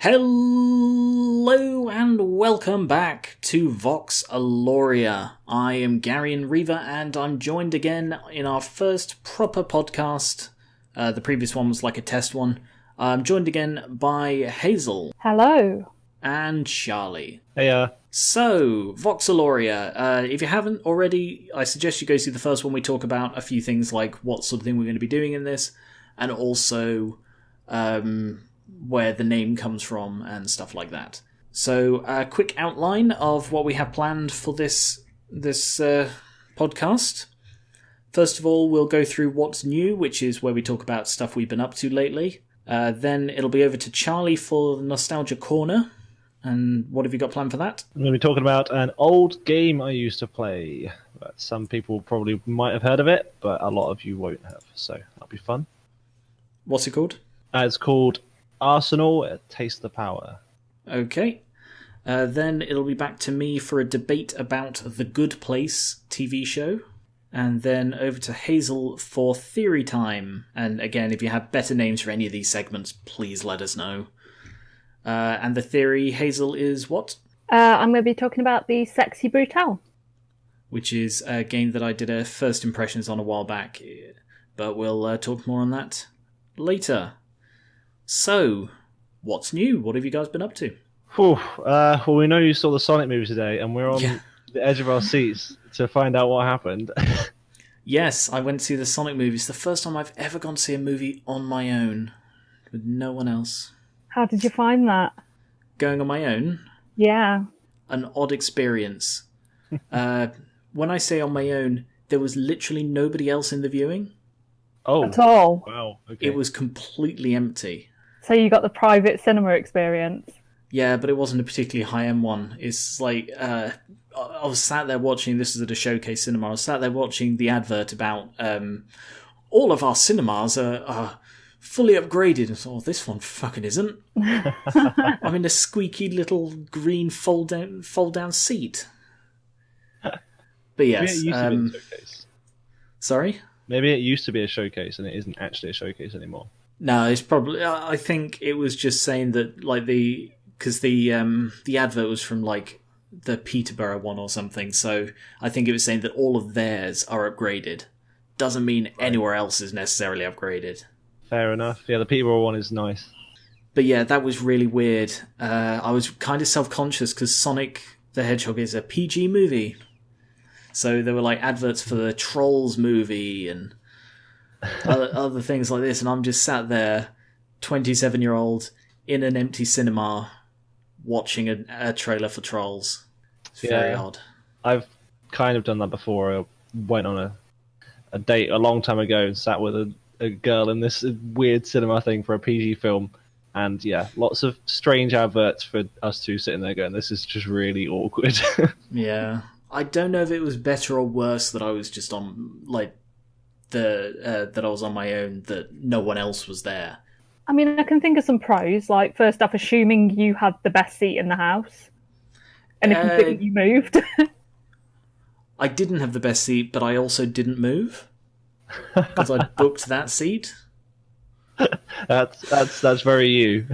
Hello and welcome back to Vox Aloria. I am Garian Reaver and I'm joined again in our first proper podcast. The previous one was like a test one. I'm joined again by Hazel. Hello. And Charlie. Hey, So, Vox Aloria. If you haven't already, I suggest you go see the first one. We talk about a few things like what sort of thing we're going to be doing in this, and also where the name comes from and stuff like that. So, a quick outline of what we have planned for this podcast. First of all, we'll go through what's new, which is where we talk about stuff we've been up to lately. Then it'll be over to Charlie for the Nostalgia Corner. And what have you got planned for that? I'm going to be talking about an old game I used to play. Some people probably might have heard of it, but a lot of you won't have, so that'll be fun. What's it called? It's called A.R.S.E.N.A.L, Taste the Power. Okay. Then it'll be back to me for a debate about The Good Place TV show. And then over to Hazel for Theory Time. And again, if you have better names for any of these segments, please let us know. And the theory, Hazel, is what? I'm going to be talking about the Sexy Brutale. Which is a game that I did a first impressions on a while back. But we'll talk more on that later. So, what's new? What have you guys been up to? Well, we know you saw the Sonic movie today, and we're on the edge of our seats to find out what happened. Yes, I went to see the Sonic movie. It's the first time I've ever gone to see a movie on my own, with no one else. How did you find that? Going on my own? Yeah. An odd experience. When I say on my own, there was literally nobody else in the viewing. Oh. At all? Wow. Okay. It was completely empty. So you got the private cinema experience? Yeah, but it wasn't a particularly high-end one. It's like, I was sat there watching, this is at a showcase cinema, I was sat there watching the advert about all of our cinemas are fully upgraded. And thought, this one fucking isn't. I'm in a squeaky little green fold-down seat. But yes. Maybe it used to be a showcase. Sorry? Maybe it used to be a showcase and it isn't actually a showcase anymore. No, it's probably... I think it was just saying that, like, because the advert was from, like, the Peterborough one or something, so I think it was saying that all of theirs are upgraded. Doesn't mean anywhere else is necessarily upgraded. Fair enough. Yeah, the Peterborough one is nice. But yeah, that was really weird. I was kind of self-conscious because Sonic the Hedgehog is a PG movie. So there were like adverts for the Trolls movie and other things like this. And I'm just sat there, 27-year-old, in an empty cinema, watching a trailer for Trolls. It's very odd. I've kind of done that before. I went on a date a long time ago and sat with a girl in this weird cinema thing for a PG film, and yeah, lots of strange adverts for us two sitting there going, this is just really awkward. Yeah. I don't know if it was better or worse that I was just on, like, that I was on my own, that no one else was there. I mean, I can think of some pros, like, first off, assuming you had the best seat in the house. And if you didn't, you moved. I didn't have the best seat, but I also didn't move. Because I booked that seat. That's very you.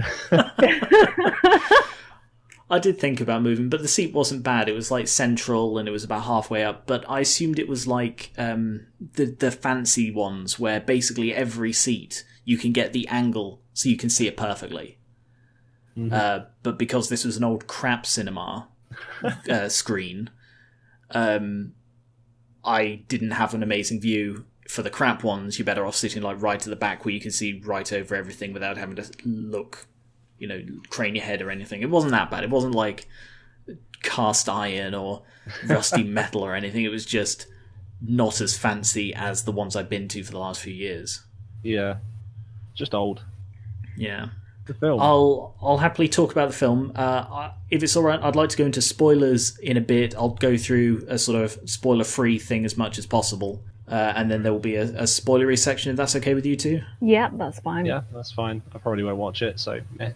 I did think about moving, but the seat wasn't bad. It was like central and it was about halfway up. But I assumed it was like the fancy ones where basically every seat you can get the angle so you can see it perfectly. Mm-hmm. But because this was an old crap cinema screen, I didn't have an amazing view. For the crap ones, you're better off sitting like right at the back where you can see right over everything without having to look, crane your head or anything. It wasn't that bad. It wasn't like cast iron or rusty metal or anything. It was just not as fancy as the ones I've been to for the last few years. Yeah. Just old. Yeah. The film. I'll happily talk about the film. If it's all right, I'd like to go into spoilers in a bit. I'll go through a sort of spoiler-free thing as much as possible. And then there will be a spoilery section, if that's okay with you two. Yeah, that's fine. Yeah, that's fine. I probably won't watch it, so meh.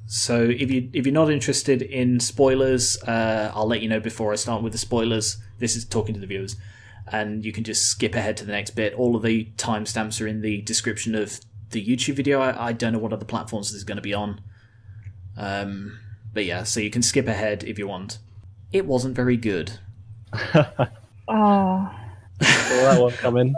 So if you're not interested in spoilers, I'll let you know before I start with the spoilers. This is talking to the viewers. And you can just skip ahead to the next bit. All of the timestamps are in the description of the YouTube video. I don't know what other platforms this is going to be on. But yeah, so you can skip ahead if you want. It wasn't very good. Oh, Saw that one coming.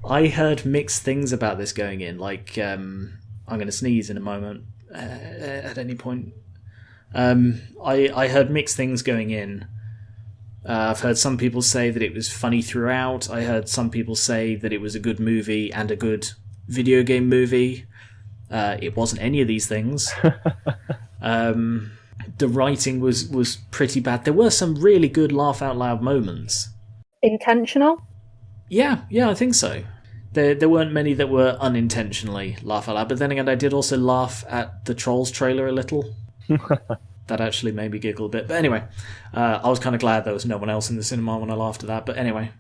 I heard mixed things about this going in. Like, I'm going to sneeze in a moment at any point. I heard mixed things going in. I've heard some people say that it was funny throughout. I heard some people say that it was a good movie and a good video game movie. It wasn't any of these things. The writing was pretty bad. There were some really good laugh out loud moments. intentional? Yeah, I think so. There weren't many that were unintentionally laugh out loud, but then again, I did also laugh at the Trolls trailer a little. That actually made me giggle a bit. But anyway, I was kind of glad there was no one else in the cinema when I laughed at that. But anyway,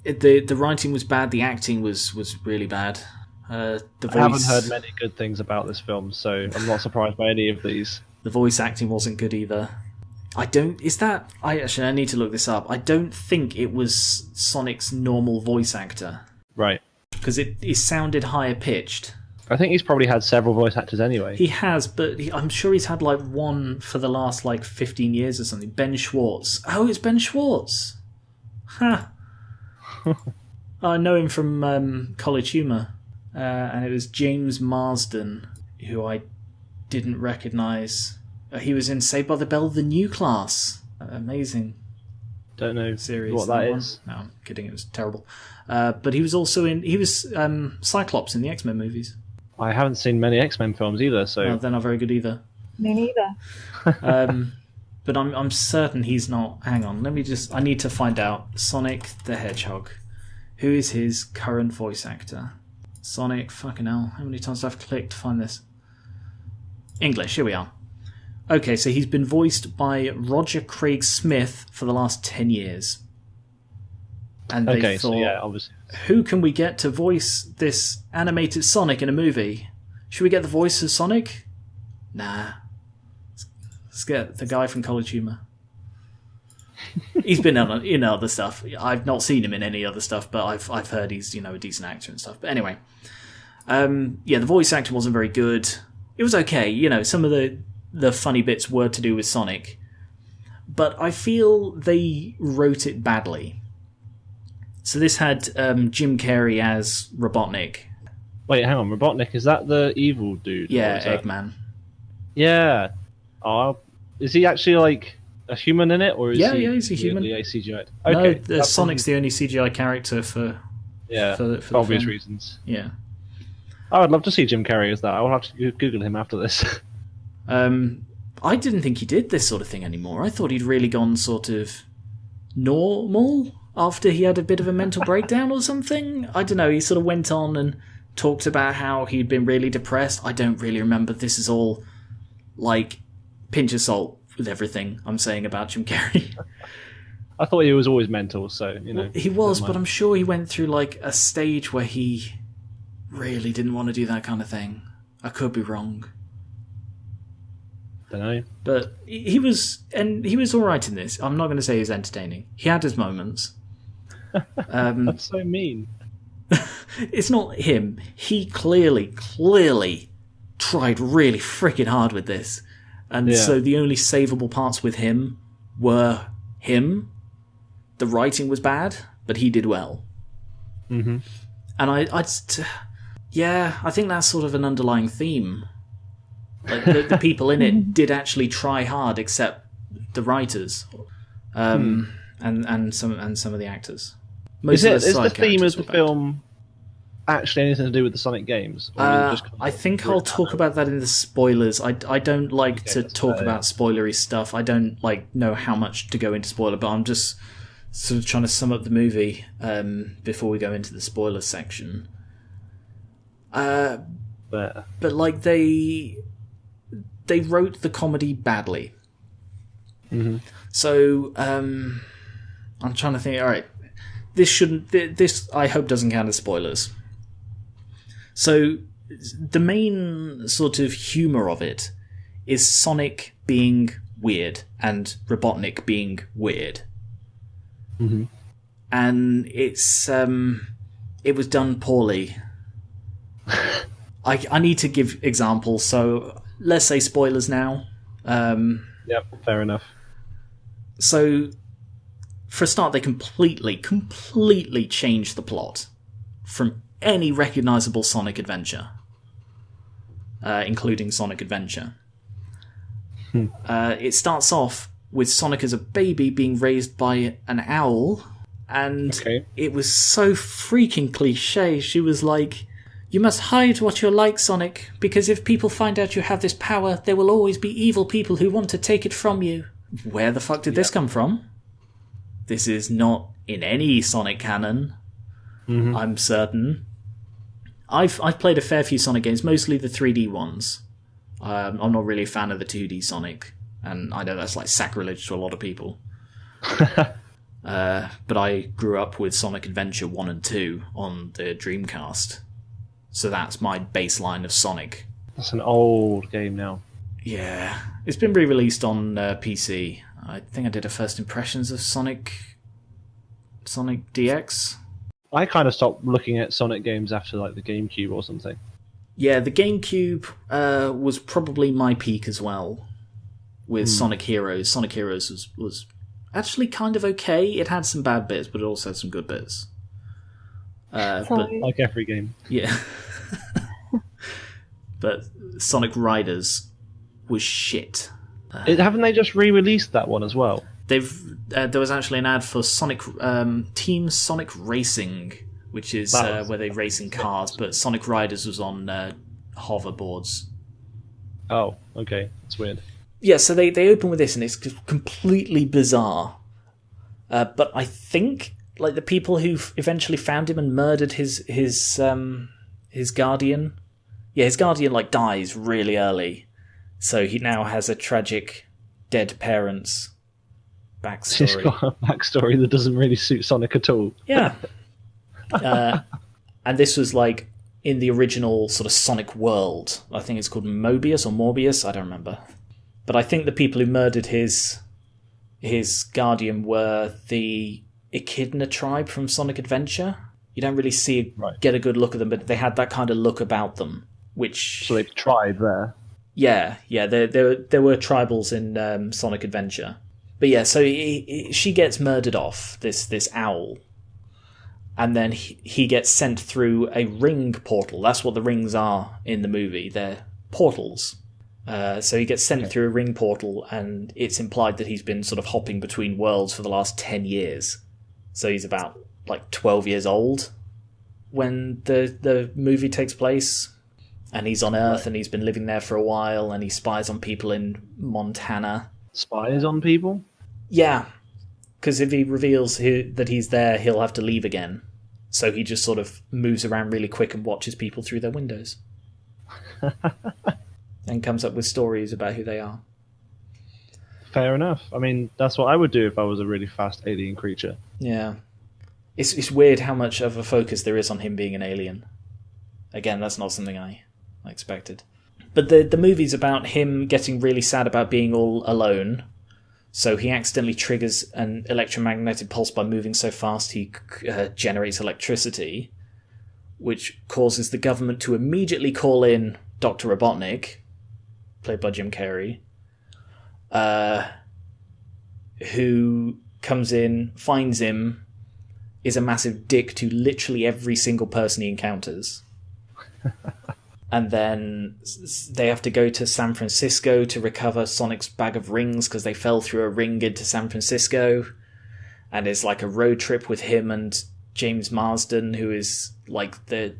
the writing was bad, the acting was really bad. The voice, I haven't heard many good things about this film, so I'm not surprised by any of these. The voice acting wasn't good either. I need to look this up. I don't think it was Sonic's normal voice actor. Right. Because it sounded higher pitched. I think he's probably had several voice actors anyway. He has, but I'm sure he's had like one for the last 15 years or something. Ben Schwartz. Oh, it's Ben Schwartz. Ha. I know him from College Humor. And it was James Marsden, who I didn't recognise. He was in Saved by the Bell, The New Class. Amazing. Don't know series. what that is. No, I'm kidding, it was terrible. But he was also Cyclops in the X-Men movies. I haven't seen many X-Men films either, so... They're not very good either. Me neither. But I'm certain he's not... Hang on, I need to find out. Sonic the Hedgehog. Who is his current voice actor? Sonic, fucking hell. How many times have I clicked to find this? English, here we are. Okay, so he's been voiced by Roger Craig Smith for the last 10 years. And they thought, so yeah, obviously. Who can we get to voice this animated Sonic in a movie? Should we get the voice of Sonic? Nah. Let's get the guy from College Humor. He's been in other stuff. I've not seen him in any other stuff, but I've heard he's a decent actor and stuff. But anyway, the voice acting wasn't very good. It was okay. Some of the funny bits were to do with Sonic, but I feel they wrote it badly. So this had Jim Carrey as Robotnik. Wait, hang on. Robotnik, is that the evil dude? Yeah, Eggman. Yeah. Oh, is he actually like a human in it, or is he's a human. CGI? Okay, no, Sonic's the only CGI character for obvious reasons. Yeah. I would love to see Jim Carrey as that. I will have to Google him after this. I didn't think he did this sort of thing anymore. I thought he'd really gone sort of normal after he had a bit of a mental breakdown or something. I don't know, he sort of went on and talked about how he'd been really depressed. I don't really remember. This is all like pinch of salt with everything I'm saying about Jim Carrey. I thought he was always mental, so, Well, he was, but I'm sure he went through like a stage where he really didn't want to do that kind of thing. I could be wrong. Don't know. But he was all right in this. I'm not going to say he's entertaining. He had his moments. That's so mean. It's not him. He clearly tried really freaking hard with this. And so the only savable parts with him were him. The writing was bad, but he did well. Mm-hmm. And I think that's sort of an underlying theme. Like the people in it did actually try hard, except the writers, and some of the actors. Is the theme of the film actually anything to do with the Sonic games? Or is it just I think I'll talk about that in the spoilers. I don't like to talk about spoilery stuff. I don't know how much to go into spoiler, but I'm just sort of trying to sum up the movie before we go into the spoiler section. But they wrote the comedy badly. Mm-hmm. So I'm trying to think. All right, this I hope doesn't count as spoilers. So the main sort of humour of it is Sonic being weird and Robotnik being weird. Mm-hmm. And it was done poorly. I need to give examples, so let's say spoilers now. Yep, fair enough. So, for a start, they completely changed the plot from any recognisable Sonic adventure, including Sonic Adventure. It starts off with Sonic as a baby being raised by an owl, and it was so freaking cliche. She was like, "You must hide what you're like, Sonic, because if people find out you have this power, there will always be evil people who want to take it from you." Where the fuck did this come from? This is not in any Sonic canon, I'm certain. I've played a fair few Sonic games, mostly the 3D ones. I'm not really a fan of the 2D Sonic, and I know that's like sacrilege to a lot of people. But I grew up with Sonic Adventure 1 and 2 on the Dreamcast, so that's my baseline of Sonic. That's an old game now. Yeah, it's been re-released on PC. I think I did a first impressions of Sonic DX. I kind of stopped looking at Sonic games after like the GameCube or something. Yeah, the GameCube was probably my peak as well with Sonic Heroes. Sonic Heroes was actually kind of okay. It had some bad bits, but it also had some good bits. But like every game. Yeah. But Sonic Riders was shit. Haven't they just re-released that one as well? There was actually an ad for Sonic Team Sonic Racing, which is where they race in cars, but Sonic Riders was on hoverboards. Oh, okay, that's weird. Yeah, so they open with this, and it's completely bizarre. But I think like the people who eventually found him and murdered his guardian. Yeah, his guardian like dies really early, so he now has a tragic dead parents backstory. He's got a backstory that doesn't really suit Sonic at all. Yeah. And this was like in the original sort of Sonic world. I think it's called Mobius or Morbius, I don't remember. But I think the people who murdered his guardian were the Echidna tribe from Sonic Adventure. You don't really get a good look at them, but they had that kind of look about them. So they've tried there. Yeah, there were tribals in Sonic Adventure. But yeah, so she gets murdered off, this owl. And then he gets sent through a ring portal. That's what the rings are in the movie. They're portals. So he gets sent through a ring portal, and it's implied that he's been sort of hopping between worlds for the last 10 years. So he's about like 12 years old when the movie takes place. And he's on Earth, and he's been living there for a while, and he spies on people in Montana. Spies on people? Yeah, because if he reveals that he's there, he'll have to leave again. So he just sort of moves around really quick and watches people through their windows. And comes up with stories about who they are. Fair enough. I mean, that's what I would do if I was a really fast alien creature. Yeah. It's weird how much of a focus there is on him being an alien. Again, that's not something I expected. But the movie's about him getting really sad about being all alone. So he accidentally triggers an electromagnetic pulse by moving so fast he generates electricity, which causes the government to immediately call in Dr. Robotnik, played by Jim Carrey, who comes in, finds him, is a massive dick to literally every single person he encounters. And then they have to go to San Francisco to recover Sonic's bag of rings because they fell through a ring into San Francisco. And it's like a road trip with him and James Marsden, who is like the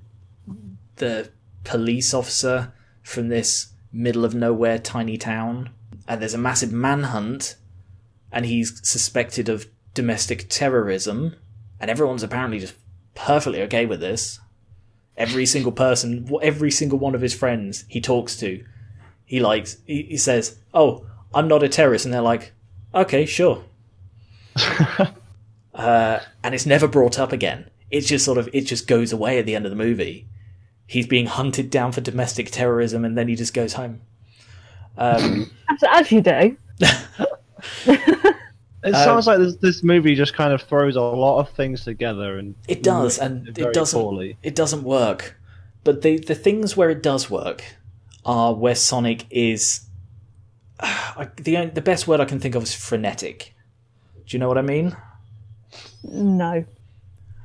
police officer from this middle of nowhere tiny town. And there's a massive manhunt, and he's suspected of domestic terrorism. And everyone's apparently just perfectly okay with this. Every single person, every single one of his friends he talks to, he says, "Oh, I'm not a terrorist," and they're like, "Okay, sure." And it's never brought up again. It's just it just goes away at the end of the movie. He's being hunted down for domestic terrorism, and then he just goes home. As you do. It sounds like this movie just kind of throws a lot of things together, and it does, and it doesn't work. But the things where it does work are where Sonic is the best word I can think of is frenetic. Do you know what I mean? No.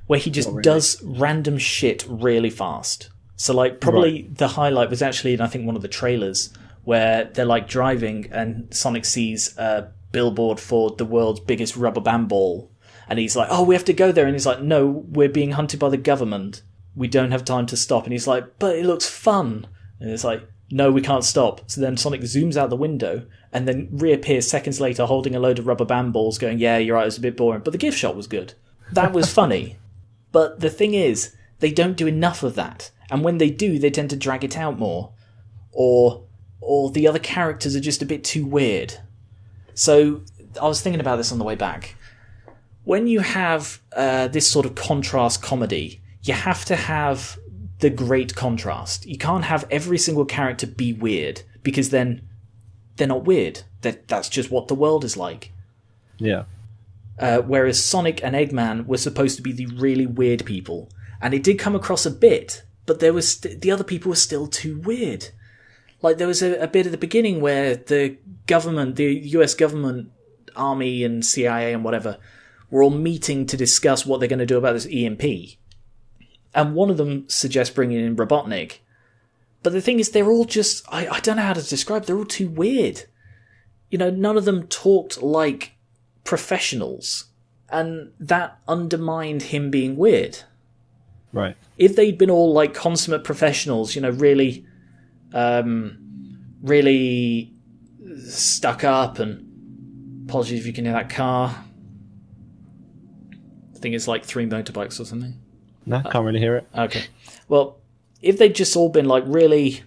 Where he just does random shit really fast. So, like, probably the highlight was actually in, I think, one of the trailers, where they're, like, driving and Sonic sees a billboard for the world's biggest rubber band ball. And he's like, oh, we have to go there. And he's like, no, we're being hunted by the government. We don't have time to stop. And he's like, but it looks fun. And it's like, no, we can't stop. So then Sonic zooms out the window and then reappears seconds later holding a load of rubber band balls going, yeah, you're right, it was a bit boring. But the gift shop was good. That was funny. But the thing is, they don't do enough of that. And when they do, they tend to drag it out more. Or the other characters are just a bit too weird. So I was thinking about this on the way back. When you have this sort of contrast comedy, you have to have the great contrast. You can't have every single character be weird, because then they're not weird. That's just what the world is like. Yeah. Whereas Sonic and Eggman were supposed to be the really weird people. And it did come across a bit, but there was the other people were still too weird. Like, there was a bit at the beginning where the government, the US government, army and CIA and whatever, were all meeting to discuss what they're going to do about this EMP. And one of them suggests bringing in Robotnik. But the thing is, they're all just, I don't know how to describe, they're all too weird. You know, none of them talked like professionals. And that undermined him being weird. Right. If they'd been all like consummate professionals, you know, really stuck up, and apologies if you can hear that car. I think it's like 3 motorbikes or something. No, can't really hear it. Okay. Well, if they'd just all been like really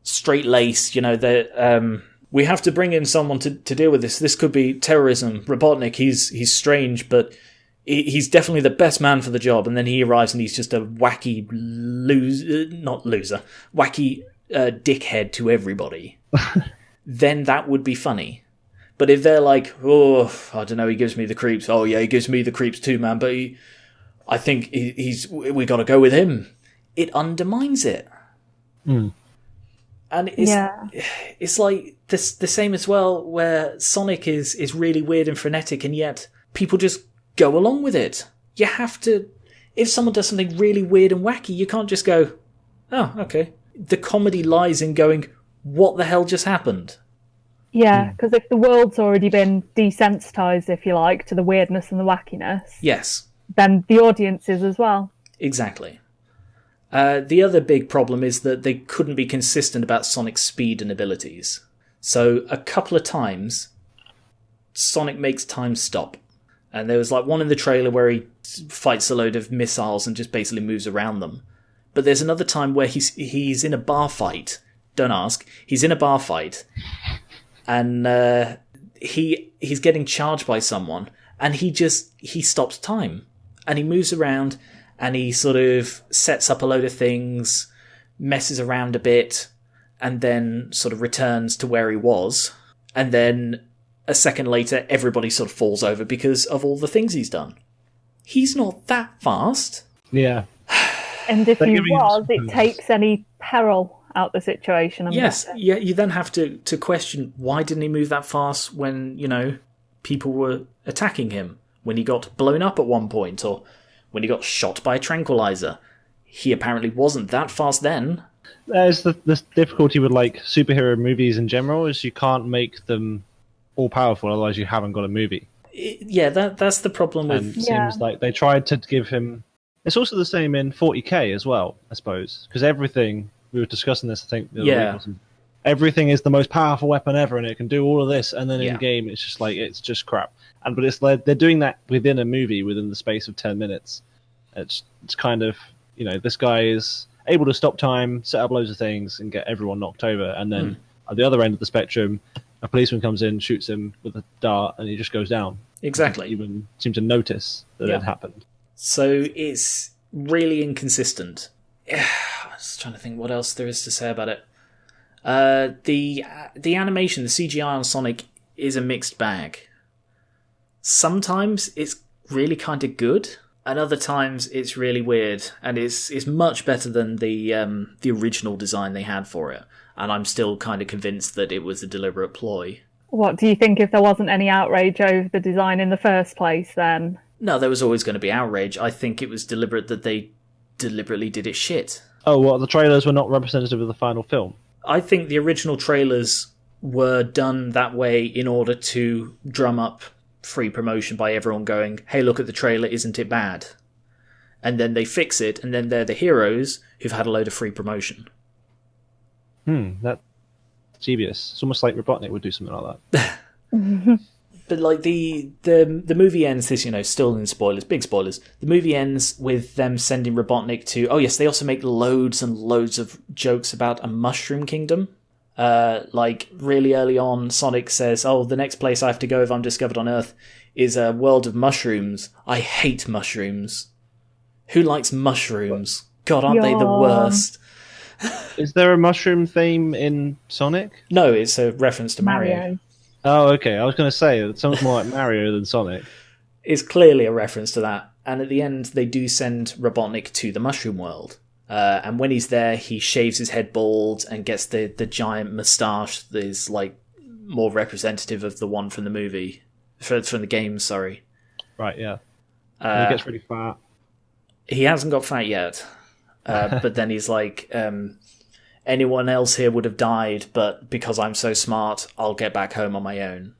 straight-laced, you know, we have to bring in someone to deal with this. This could be terrorism. Robotnik, he's strange, but he's definitely the best man for the job. And then he arrives and he's just a wacky wacky dickhead to everybody. Then that would be funny. But if they're like, oh, I don't know, he gives me the creeps. Oh yeah, he gives me the creeps too, man. But I think we got to go with him. It undermines it. Mm. And it's like the same as well, where Sonic is really weird and frenetic, and yet people just go along with it. You have to, if someone does something really weird and wacky, you can't just go, oh, okay. The comedy lies in going, what the hell just happened? Yeah, because if the world's already been desensitized, if you like, to the weirdness and the wackiness, yes, then the audience is as well. Exactly. The other big problem is that they couldn't be consistent about Sonic's speed and abilities. So a couple of times, Sonic makes time stop. And there was like one in the trailer where he fights a load of missiles and just basically moves around them. But there's another time where he's in a bar fight. Don't ask. He's in a bar fight. And he's getting charged by someone. And he stops time. And he moves around and he sort of sets up a load of things, messes around a bit, and then sort of returns to where he was. And then a second later, everybody sort of falls over because of all the things he's done. He's not that fast. Yeah. And if he was, it takes any peril out the situation. Yes, yeah. You then have to question, why didn't he move that fast when, you know, people were attacking him? When he got blown up at one point, or when he got shot by a tranquilizer. He apparently wasn't that fast then. There's the difficulty with like superhero movies in general is you can't make them all powerful, otherwise you haven't got a movie. Yeah, that's the problem with. And it seems like they tried to give him. It's also the same in 40K as well, I suppose, because everything we were discussing this. I think the other week, everything is the most powerful weapon ever, and it can do all of this. And then in game, it's just like it's just crap. But it's like they're doing that within a movie within the space of 10 minutes. It's kind of, you know, this guy is able to stop time, set up loads of things, and get everyone knocked over. And then at the other end of the spectrum, a policeman comes in, shoots him with a dart, and he just goes down. Exactly. He doesn't even seem to notice that it happened. So it's really inconsistent. I was trying to think what else there is to say about it. The animation, the CGI on Sonic is a mixed bag. Sometimes it's really kind of good, and other times it's really weird, and it's much better than the original design they had for it. And I'm still kind of convinced that it was a deliberate ploy. What do you think if there wasn't any outrage over the design in the first place then? No, there was always going to be outrage. I think it was deliberate that they deliberately did it shit. Oh, what, the trailers were not representative of the final film? I think the original trailers were done that way in order to drum up free promotion by everyone going, hey, look at the trailer, isn't it bad? And then they fix it, and then they're the heroes who've had a load of free promotion. That's dubious. It's almost like Robotnik would do something like that. But like the movie ends, this, still in spoilers, big spoilers. The movie ends with them sending Robotnik to... Oh yes, they also make loads and loads of jokes about a mushroom kingdom. Like really early on, Sonic says, "Oh, the next place I have to go if I'm discovered on Earth is a world of mushrooms. I hate mushrooms. Who likes mushrooms? God, aren't they the worst?" Is there a mushroom theme in Sonic? No, it's a reference to Mario. Oh, okay. I was going to say, it sounds more like Mario than Sonic. It's clearly a reference to that. And at the end, they do send Robotnik to the mushroom world. And when he's there, he shaves his head bald and gets the giant moustache that is like more representative of the one from the movie. From the game, sorry. Right, yeah. And he gets really fat. He hasn't got fat yet. But then he's like... anyone else here would have died, but because I'm so smart, I'll get back home on my own.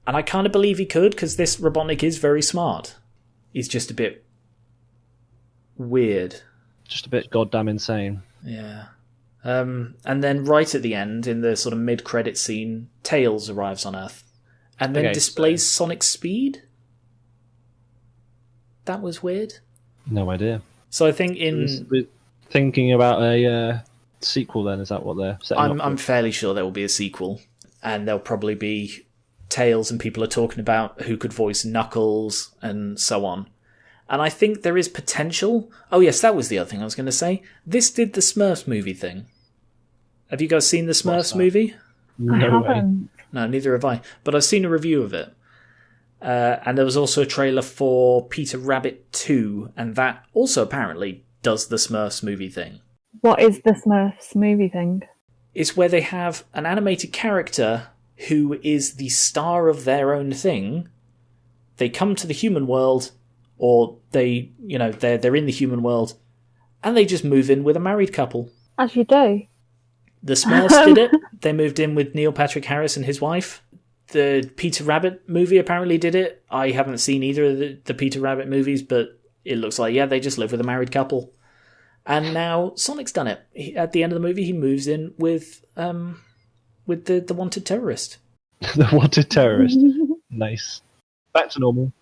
And I kind of believe he could, because this Robotnik is very smart. He's just a bit weird. Just a bit goddamn insane. Yeah. And then right at the end, in the sort of mid-credit scene, Tails arrives on Earth. And then displays Sonic's speed? That was weird. No idea. So I think in... Thinking about a... sequel then, is that what they're setting up? I'm fairly sure there will be a sequel, and there'll probably be tales and people are talking about who could voice Knuckles and so on. And I think there is potential. Oh yes, that was the other thing I was going to say. This did the Smurfs movie thing. Have you guys seen the Smurfs movie? No way. No, neither have I. But I've seen a review of it. And there was also a trailer for Peter Rabbit 2, and that also apparently does the Smurfs movie thing. What is the Smurfs movie thing? It's where they have an animated character who is the star of their own thing. They come to the human world, or they're in the human world, and they just move in with a married couple. As you do. The Smurfs did it. They moved in with Neil Patrick Harris and his wife. The Peter Rabbit movie apparently did it. I haven't seen either of the Peter Rabbit movies, but it looks like, yeah, they just live with a married couple. And now Sonic's done it. At the end of the movie, he moves in with the wanted terrorist. The wanted terrorist. Nice. Back to normal.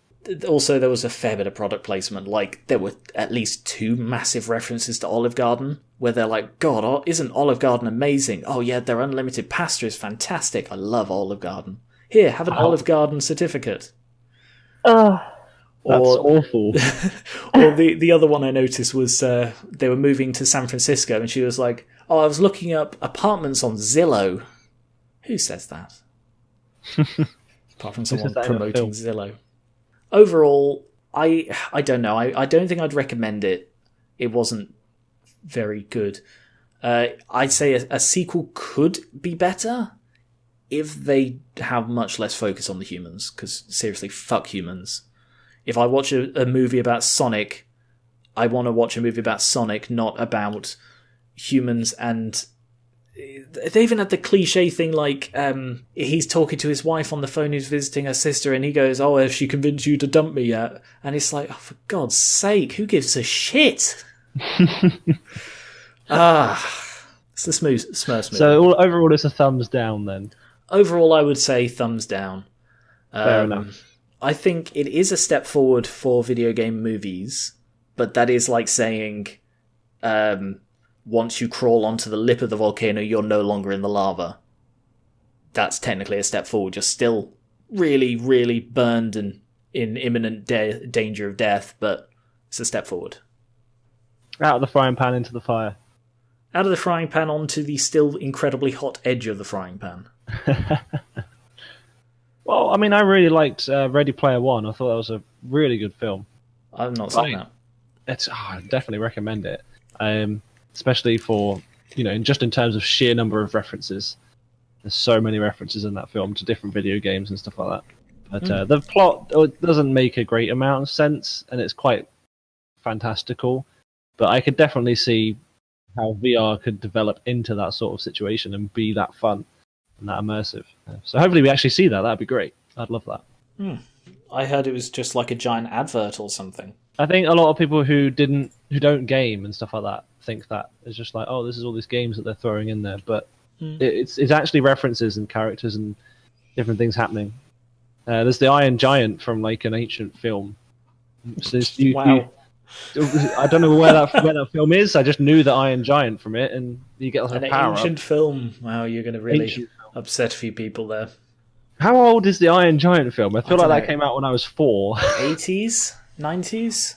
Also, there was a fair bit of product placement. Like, there were at least 2 massive references to Olive Garden, where they're like, God, isn't Olive Garden amazing? Oh yeah, their unlimited pasta is fantastic. I love Olive Garden. Here, have an Olive Garden certificate. Ugh. That's awful. Or the other one I noticed was they were moving to San Francisco, and she was like, "Oh, I was looking up apartments on Zillow." Who says that? Apart from someone promoting Zillow. Overall, I don't know. I don't think I'd recommend it. It wasn't very good. I'd say a sequel could be better if they have much less focus on the humans, because seriously, fuck humans. If I watch a movie about Sonic, I want to watch a movie about Sonic, not about humans. And they even had the cliche thing like he's talking to his wife on the phone who's visiting her sister, and he goes, "Oh, has she convinced you to dump me yet?" And it's like, oh, for God's sake, who gives a shit? It's the Smurfs movie. So overall, it's a thumbs down then? Overall, I would say thumbs down. Fair enough. I think it is a step forward for video game movies, but that is like saying once you crawl onto the lip of the volcano, you're no longer in the lava. That's technically a step forward. You're still really, really burned and in imminent danger of death, but it's a step forward. Out of the frying pan into the fire. Out of the frying pan onto the still incredibly hot edge of the frying pan. Well, I mean, I really liked Ready Player One. I thought that was a really good film. I've not seen that. I definitely recommend it, especially for just in terms of sheer number of references. There's so many references in that film to different video games and stuff like that. But the plot doesn't make a great amount of sense, and it's quite fantastical. But I could definitely see how VR could develop into that sort of situation and be that fun and that immersive. So hopefully we actually see that. That'd be great. I'd love that. I heard it was just like a giant advert or something. I think a lot of people who don't game and stuff like that think that it's just like, oh, this is all these games that they're throwing in there, but it's actually references and characters and different things happening. There's the Iron Giant from like an ancient film. So Wow. I don't know where that film is. I just knew the Iron Giant from it, and you get like An a power ancient up. film. Wow, you're going to really upset a few people there. How old is the Iron Giant film? I feel like that know. came out when I was 4. 80s? 90s?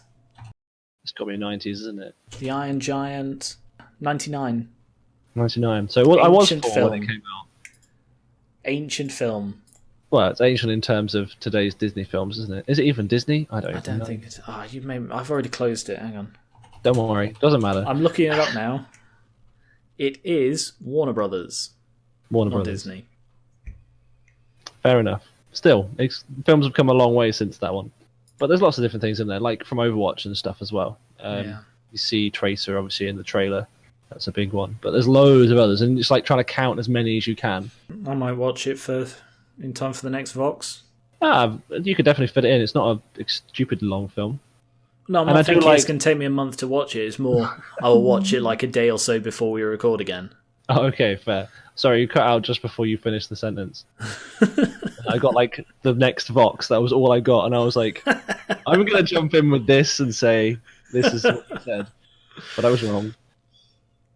It's got to be 90s, isn't it? The Iron Giant, 99. 99. So I was 4 Ancient when it came out. Ancient film. Well, it's ancient in terms of today's Disney films, isn't it? Is it even Disney? I don't know. Think it's... I've already closed it. Hang on. Don't worry. Doesn't matter. I'm looking it up now. It is Warner Brothers. Warner Not Brothers. Disney. Fair enough. Still, films have come a long way since that one. But there's lots of different things in there, like from Overwatch and stuff as well. You see Tracer, obviously, in the trailer. That's a big one. But there's loads of others, and it's like trying to count as many as you can. I might watch it in time for the next Vox. You could definitely fit it in. It's not a stupid long film. No, I'm not thinking it's going to take me a month to watch it. It's more, I will watch it like a day or so before we record again. Oh, okay, fair. Sorry, you cut out just before you finished the sentence. I got like the next Vox. That was all I got, and I was like, I'm going to jump in with this and say this is what you said, but I was wrong.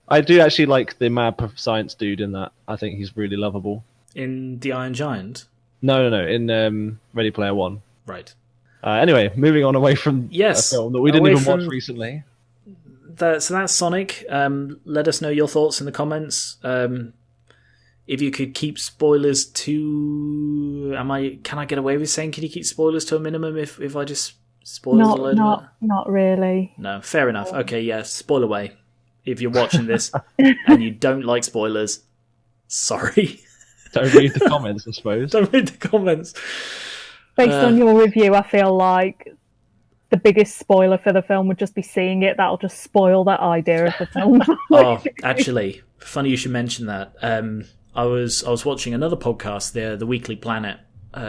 I do actually like the mad science dude in that. I think he's really lovable. In The Iron Giant? No. In Ready Player One. Right. Anyway, moving on away from a film that we didn't even watch recently. So that's Sonic. Let us know your thoughts in the comments. If you could keep spoilers to... Can I get away with saying, can you keep spoilers to a minimum if I just spoil a load of it? Not really. No, fair enough. Okay, yeah, spoil away. If you're watching this and you don't like spoilers, sorry. Don't read the comments, I suppose. Don't read the comments. Based on your review, I feel like the biggest spoiler for the film would just be seeing it. That'll just spoil that idea of the film. Actually, funny you should mention that. I was watching another podcast, the Weekly Planet,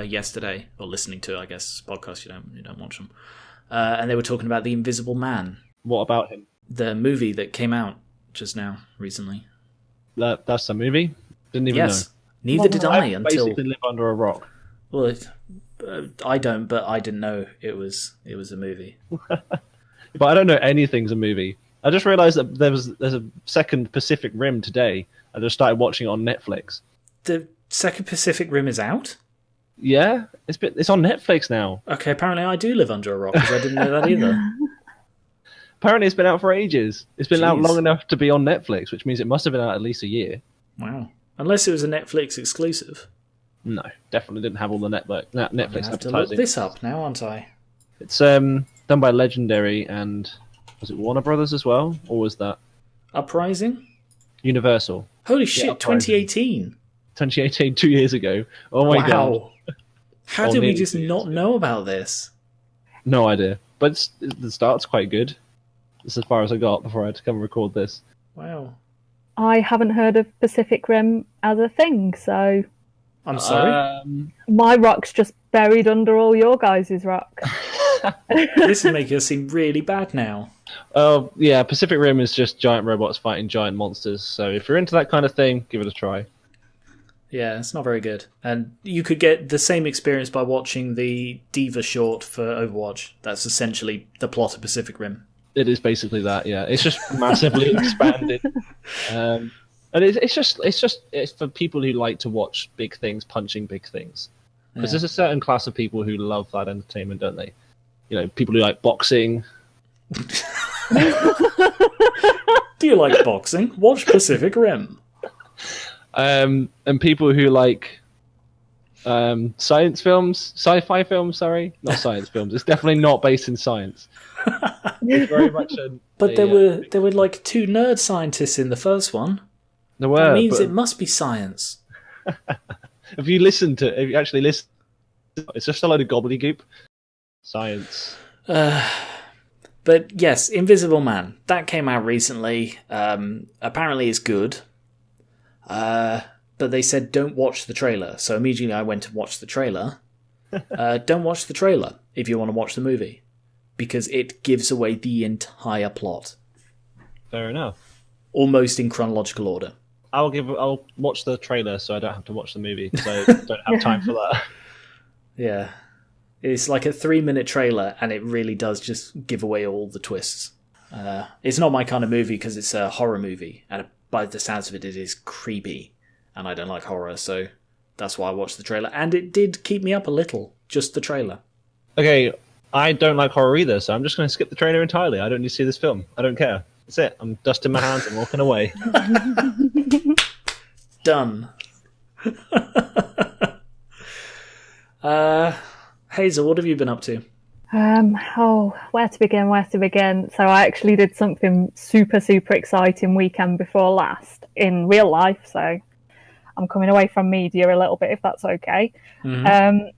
yesterday, or listening to, I guess, podcasts. You don't watch them, and they were talking about The Invisible Man. What about him? The movie that came out just now, recently. That's a movie? Didn't even know. Neither did I until... basically live under a rock. Well, I don't, but I didn't know it was a movie. But I don't know anything's a movie. I just realised that there's a second Pacific Rim today. I just started watching it on Netflix. The second Pacific Rim is out? Yeah, it's on Netflix now. Okay, apparently I do live under a rock, because I didn't know that either. Apparently it's been out for ages. It's been out long enough to be on Netflix, which means it must have been out at least a year. Wow. Unless it was a Netflix exclusive. No, definitely didn't have all the Netflix I have advertising. to look this up now, aren't I? It's done by Legendary and was it Warner Brothers as well, or was that Uprising? Universal? Holy shit! Uprising. 2018. 2018, 2 years ago. Oh my god! How did we just not know about this? No idea. But the start's quite good. That's as far as I got before I had to come record this. Wow. I haven't heard of Pacific Rim as a thing, so... I'm sorry? My rock's just buried under all your guys' rock. This is making us seem really bad now. Oh, yeah, Pacific Rim is just giant robots fighting giant monsters, so if you're into that kind of thing, give it a try. Yeah, it's not very good. And you could get the same experience by watching the Diva short for Overwatch. That's essentially the plot of Pacific Rim. It is basically that, yeah. It's just massively expanded. And it's for people who like to watch big things punching big things. Because there's a certain class of people who love that entertainment, don't they? You know, people who like boxing. Do you like boxing? Watch Pacific Rim. And people who like science films, sci-fi films, sorry. Not science films. It's definitely not based in science. It's very much there were like 2 nerd scientists in the first one. There were. That means it must be science. Have you actually listened? It's just a load of gobbledygook. Science. But yes, Invisible Man. That came out recently. Apparently it's good. But they said don't watch the trailer. So immediately I went to watch the trailer. Don't watch the trailer if you want to watch the movie. Because it gives away the entire plot. Fair enough. Almost in chronological order. I'll watch the trailer so I don't have to watch the movie. So I don't have time for that. Yeah. It's like a 3-minute trailer, and it really does just give away all the twists. It's not my kind of movie because it's a horror movie, and by the sounds of it, it is creepy, and I don't like horror, so that's why I watched the trailer. And it did keep me up a little, just the trailer. Okay, I don't like horror either, so I'm just going to skip the trailer entirely. I don't need to see this film. I don't care. That's it. I'm dusting my hands and walking away. Done. Hazel, what have you been up to? Where to begin? So I actually did something super, super exciting weekend before last in real life. So I'm coming away from media a little bit, if that's okay. Mm-hmm.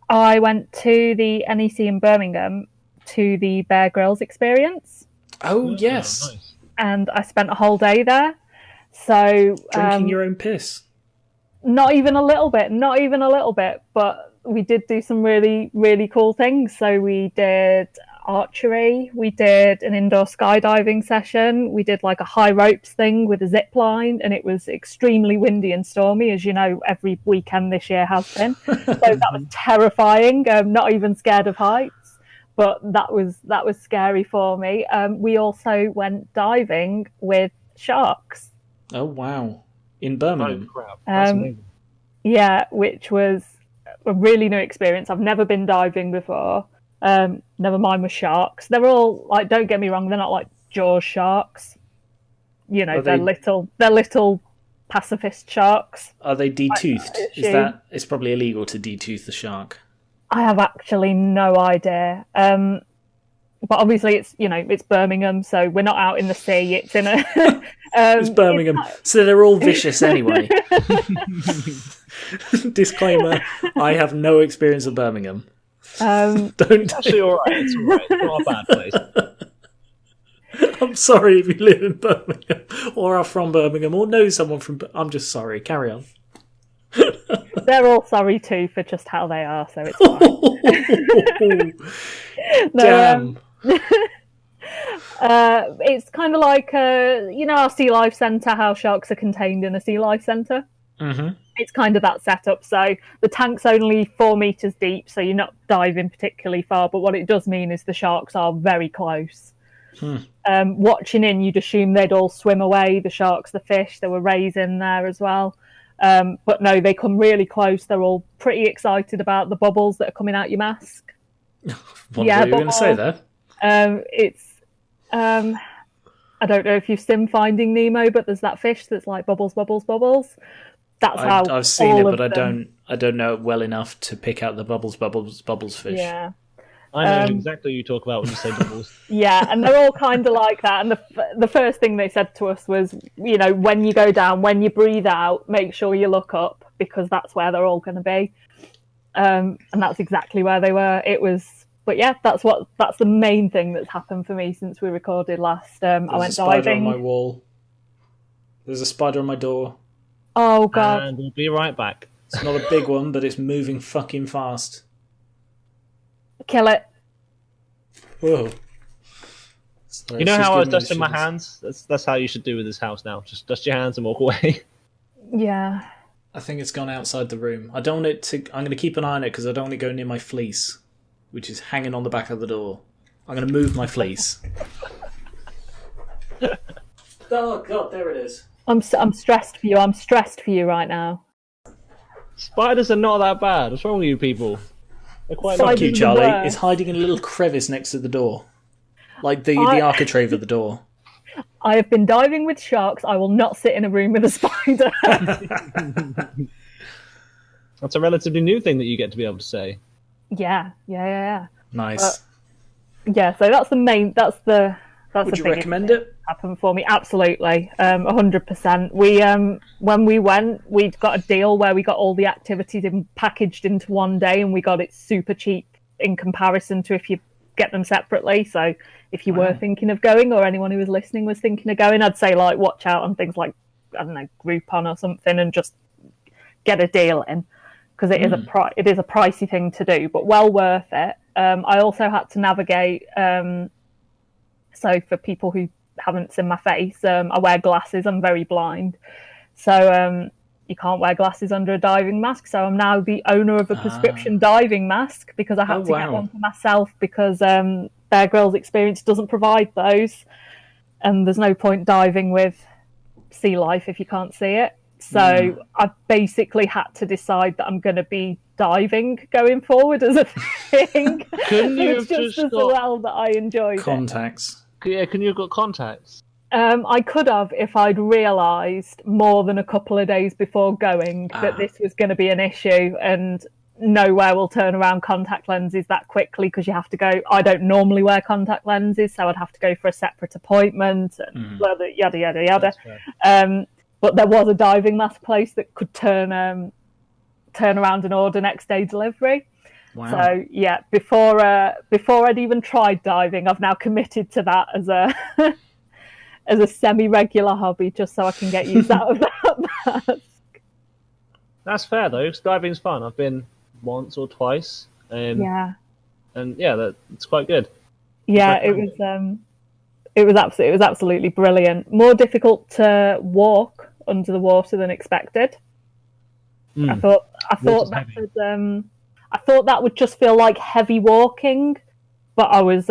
I went to the NEC in Birmingham to the Bear Grylls experience. Oh, yes. Nice. And I spent a whole day there. So drinking your own piss? Not even a little bit, but we did do some really, really cool things. So we did archery, we did an indoor skydiving session, we did like a high ropes thing with a zip line, and it was extremely windy and stormy, as you know, every weekend this year has been. So that was terrifying. Not even scared of heights, but that was scary for me. We also went diving with sharks. Oh wow! In Birmingham. Oh, crap. That's amazing. Yeah, which was a really new experience. I've never been diving before. Never mind with sharks. They're all like, don't get me wrong, they're not like Jaws sharks. You know, they're little pacifist sharks. Are they detoothed? It's probably illegal to detooth the shark. I have actually no idea. But obviously it's Birmingham, so we're not out in the sea. It's in a it's Birmingham, so they're all vicious anyway. Disclaimer: I have no experience of Birmingham. It's actually all right. It's all right. It's not a bad place. I'm sorry if you live in Birmingham or are from Birmingham or know someone from. I'm just sorry. Carry on. They're all sorry too for just how they are, so it's fine. Damn. It's kind of like our Sea Life Centre, how sharks are contained in a Sea Life Centre. Mm-hmm. It's kind of that setup. So the tank's only 4 meters deep, so you're not diving particularly far. But what it does mean is the sharks are very close. Watching in, you'd assume they'd all swim away. The sharks, the fish, there were rays in there as well. But no, they come really close. They're all pretty excited about the bubbles that are coming out your mask. What were you going to say there? I don't know if you've seen Finding Nemo, but there's that fish that's like bubbles, bubbles, bubbles. That's how I've seen it, but I don't know it well enough to pick out the bubbles, bubbles, bubbles fish. Yeah. I know exactly what you talk about when you say bubbles. Yeah, and they're all kind of like that. And the first thing they said to us was, when you go down, when you breathe out, make sure you look up, because that's where they're all going to be. And that's exactly where they were. But yeah, that's the main thing that's happened for me since we recorded last. I went diving. There's a spider on my wall. There's a spider on my door. Oh god! And we'll be right back. It's not a big one, but it's moving fucking fast. Kill it. Whoa. You know how I was dusting my hands? That's how you should do with this house now. Just dust your hands and walk away. Yeah. I think it's gone outside the room. I don't want it to. I'm going to keep an eye on it because I don't want it to go near my fleece, which is hanging on the back of the door. I'm going to move my fleece. Oh god, there it is. I'm stressed for you. I'm stressed for you right now. Spiders are not that bad. What's wrong with you people? They're quite Fuck you, Charlie. It's hiding in a little crevice next to the door. Like the architrave of the door. I have been diving with sharks. I will not sit in a room with a spider. That's a relatively new thing that you get to be able to say. Yeah. Nice. So that's the That's Would the you biggest recommend thing it? happened for me. Absolutely, 100%. We when we went, we'd got a deal where we got all the activities packaged into one day, and we got it super cheap in comparison to if you get them separately. So if you were thinking of going, or anyone who was listening was thinking of going, I'd say like watch out on things like, I don't know, Groupon or something, and just get a deal in, because it is a pricey thing to do, but well worth it. I also had to navigate. So for people who haven't seen my face, I wear glasses. I'm very blind, so you can't wear glasses under a diving mask. So I'm now the owner of a prescription diving mask, because I had to get one for myself, because Bear Grylls Experience doesn't provide those, and there's no point diving with sea life if you can't see it. So I basically had to decide that I'm going to be diving going forward as a thing. Couldn't you it's have just just as got well that I enjoyed Contacts. Yeah, can you have got contacts? it. I could have, if I'd realised more than a couple of days before going that this was going to be an issue, and nowhere will turn around contact lenses that quickly, because you have to go. I don't normally wear contact lenses, so I'd have to go for a separate appointment and yada yada yada. But there was a diving mask place that could turn around and order next day delivery. Wow. So yeah, before I'd even tried diving, I've now committed to that as a as a semi-regular hobby, just so I can get use out of that mask. That's fair though, 'cause diving's fun. I've been once or twice, and it's quite good. Yeah, it was absolutely brilliant. More difficult to walk under the water than expected. I thought that would just feel like heavy walking, but I was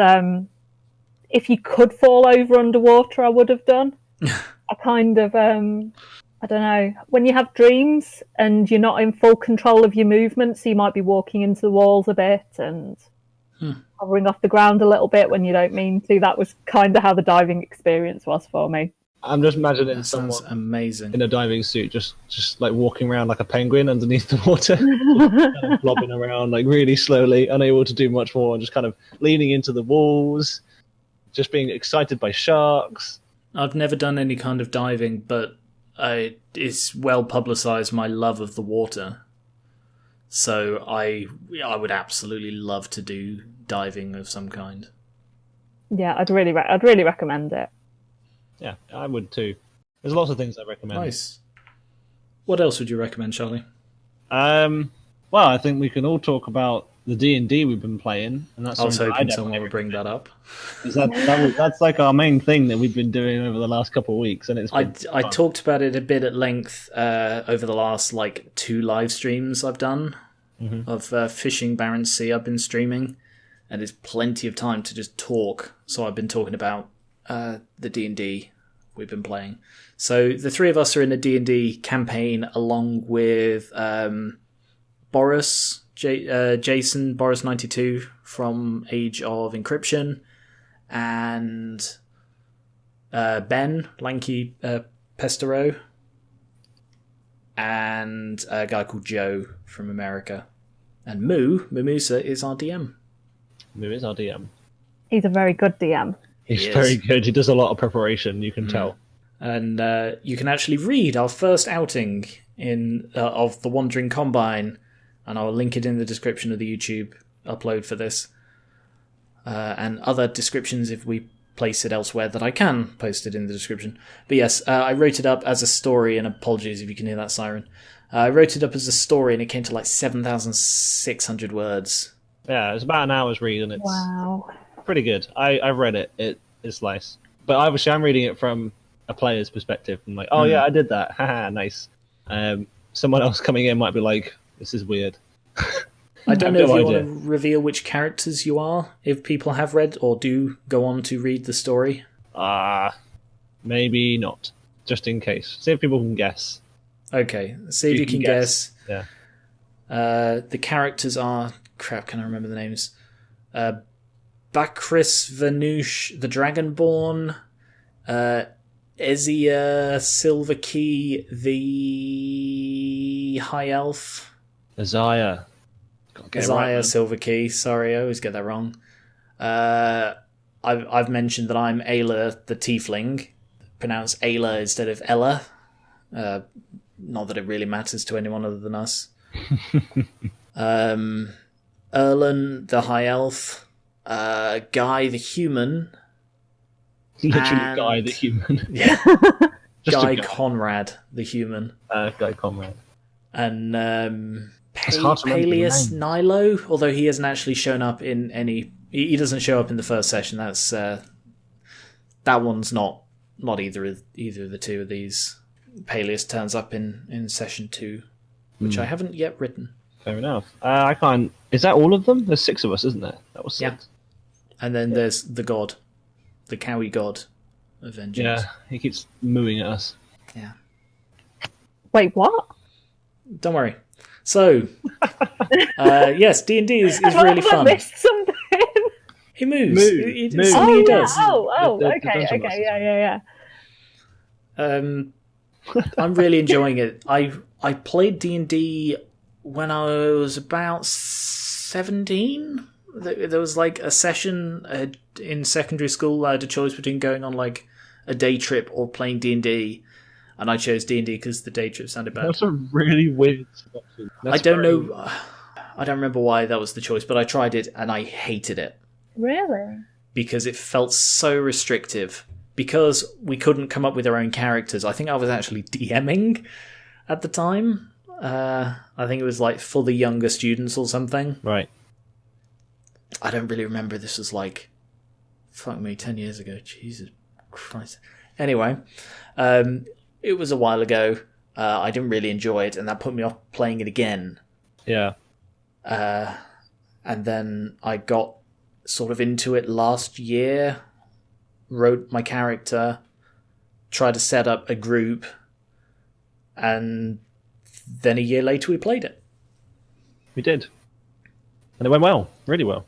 if you could fall over underwater, I would have done. I kind of I don't know, when you have dreams and you're not in full control of your movements, so you might be walking into the walls a bit and hovering off the ground a little bit when you don't mean to. That was kind of how the diving experience was for me. I'm just imagining sounds someone amazing in a diving suit, just like walking around like a penguin underneath the water, kind of flopping around like really slowly, unable to do much more, and just kind of leaning into the walls, just being excited by sharks. I've never done any kind of diving, but it's well publicised my love of the water. So I would absolutely love to do diving of some kind. Yeah, I'd really recommend it. Yeah, I would too. There's lots of things I recommend. Nice. What else would you recommend, Charlie? Well, I think we can all talk about the D&D we've been playing, and that's I was hoping someone would bring that up. That's like our main thing that we've been doing over the last couple of weeks, and I talked about it a bit at length over the last 2 live streams I've done of Fishing Barents Sea. I've been streaming, and it's plenty of time to just talk. So I've been talking about the D&D we've been playing. So the three of us are in a D&D campaign along with Boris, Jason, Boris92 from Age of Encryption, and Ben, Lanky Pestero, and a guy called Joe from America. And Mumusa is our DM. Moo is our DM. He's a very good DM. He's very good. He does a lot of preparation, you can tell. And you can actually read our first outing of the Wandering Combine, and I'll link it in the description of the YouTube upload for this, and other descriptions if we place it elsewhere that I can post it in the description. But yes, I wrote it up as a story, and apologies if you can hear that siren. I wrote it up as a story, and it came to 7,600 words. Yeah, it's about an hour's read, and it's pretty good. I've read it. It's nice. But obviously I'm reading it from a player's perspective. I'm like, oh yeah, I did that. Haha, nice. Someone else coming in might be like, this is weird. I don't know if you want to reveal which characters you are, if people have read or do go on to read the story. Maybe not. Just in case. See if people can guess. Okay, see if you can guess. Yeah. The characters are... Crap, can I remember the names? Bakris Vanush, the Dragonborn, Ezia Silverkey, the High Elf. Isaiah Silverkey, sorry, I always get that wrong. I've mentioned that I'm Ayla the Tiefling, pronounced Ayla instead of Ella. Not that it really matters to anyone other than us. Erlen the High Elf, Guy the Human. Literally Guy the Human. Yeah. Just Guy a guy. Conrad the Human. Guy Conrad. And It's hard to remember the Peleus names. Nilo, although he hasn't actually shown up in any... He doesn't show up in the first session. That's that one's not either of the two of these. Peleus turns up in session 2, which I haven't yet written. Fair enough. I can't... Is that all of them? There's 6 of us, isn't there? That was 6. Yeah. And then there's the god. The Cowie god of vengeance. Yeah, he keeps mooing at us. Yeah. Wait, what? Don't worry. So, yes, D&D is really Have I fun. missed something? He moves. Move. It's Move. something he does. The Okay, dungeon master. yeah. I'm really enjoying it. I played D&D when I was about 17. There was like a session in secondary school. I had a choice between going on like a day trip or playing D&D, and I chose D&D because the day trip sounded bad. That's a really weird selection. I don't know. I don't remember why that was the choice, but I tried it and I hated it Really? because it felt so restrictive. Because we couldn't come up with our own characters. I think I was actually DMing at the time. I think it was like for the younger students or something. Right. I don't really remember. This was like, fuck me, 10 years ago. Jesus Christ. Anyway, it was a while ago. I didn't really enjoy it, and that put me off playing it again. Yeah. And then I got sort of into it last year, wrote my character, tried to set up a group, and then a year later we played it. We did. And it went well. Really well.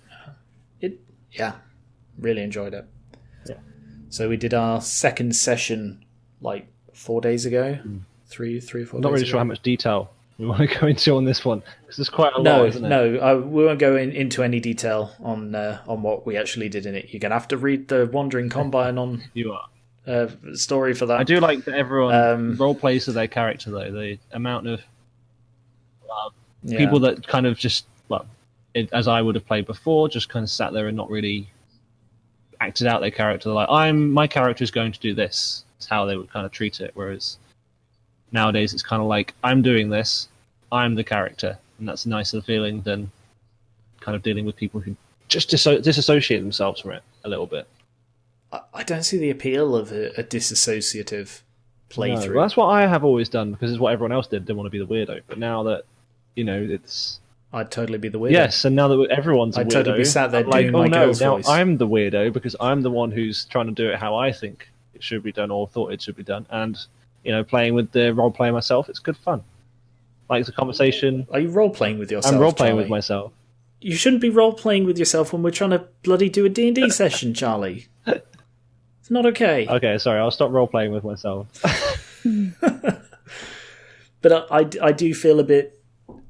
Yeah, really enjoyed it. Yeah. So we did our second session like 4 days ago. 3 or 4 days I'm not really ago. sure how much detail we want to go into on this one, because there's quite a lot, isn't it? No, we won't go into any detail on what we actually did in it. You're going to have to read the Wandering Combine on You are. story for that. I do like that everyone role plays to their character, though. The amount of people that kind of just, as I would have played before, just kind of sat there and not really acted out their character. Like, my character is going to do this. It's how they would kind of treat it. Whereas nowadays it's kind of like, I'm doing this, I'm the character. And that's a nicer feeling than kind of dealing with people who just disassociate themselves from it a little bit. I don't see the appeal of a disassociative playthrough. No, well, that's what I have always done, because it's what everyone else did. Didn't want to be the weirdo. But now that, it's... I'd totally be the weirdo. Yes, and now that everyone's a weirdo, I'd totally be sat there I'm like, doing oh my no, girl's now voice. I'm the weirdo because I'm the one who's trying to do it how I think it should be done or thought it should be done. And, playing with the role play myself, it's good fun. Like the conversation. Are you role-playing with yourself, I'm role playing Charlie? with myself. You shouldn't be role-playing with yourself when we're trying to bloody do a D&D session, Charlie. It's not okay. Okay, sorry, I'll stop role playing with myself. But I do feel a bit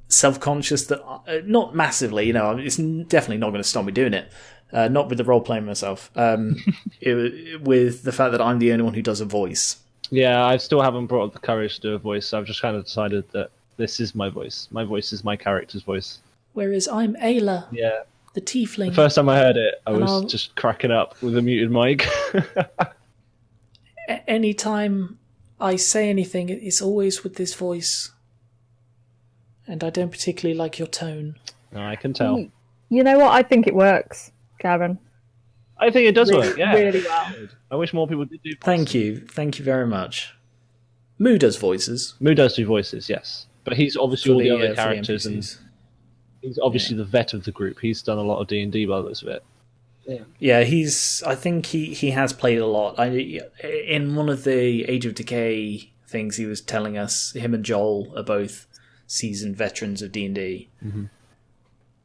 self-conscious that, not massively, it's definitely not going to stop me doing it. Not with the role-playing myself. With the fact that I'm the only one who does a voice. Yeah, I still haven't brought up the courage to do a voice, so I've just kind of decided that this is my voice. My voice is my character's voice. Whereas I'm Ayla, Yeah. the tiefling. The first time I heard it, I was I'll- just cracking up with a muted mic. Anytime I say anything, it's always with this voice. And I don't particularly like your tone. I can tell. You know what? I think it works, Geran. I think it does work, yeah. Really well. I wish more people did do voices. Thank you very much. Moo does voices. Moo does do voices, yes. But he's obviously all the other for the characters, and NPCs. he's obviously the vet of the group. He's done a lot of D&D by the looks of it. Yeah, I think he has played a lot. In one of the Age of Decay things, he was telling us him and Joel are both seasoned veterans of D&D. Mm-hmm.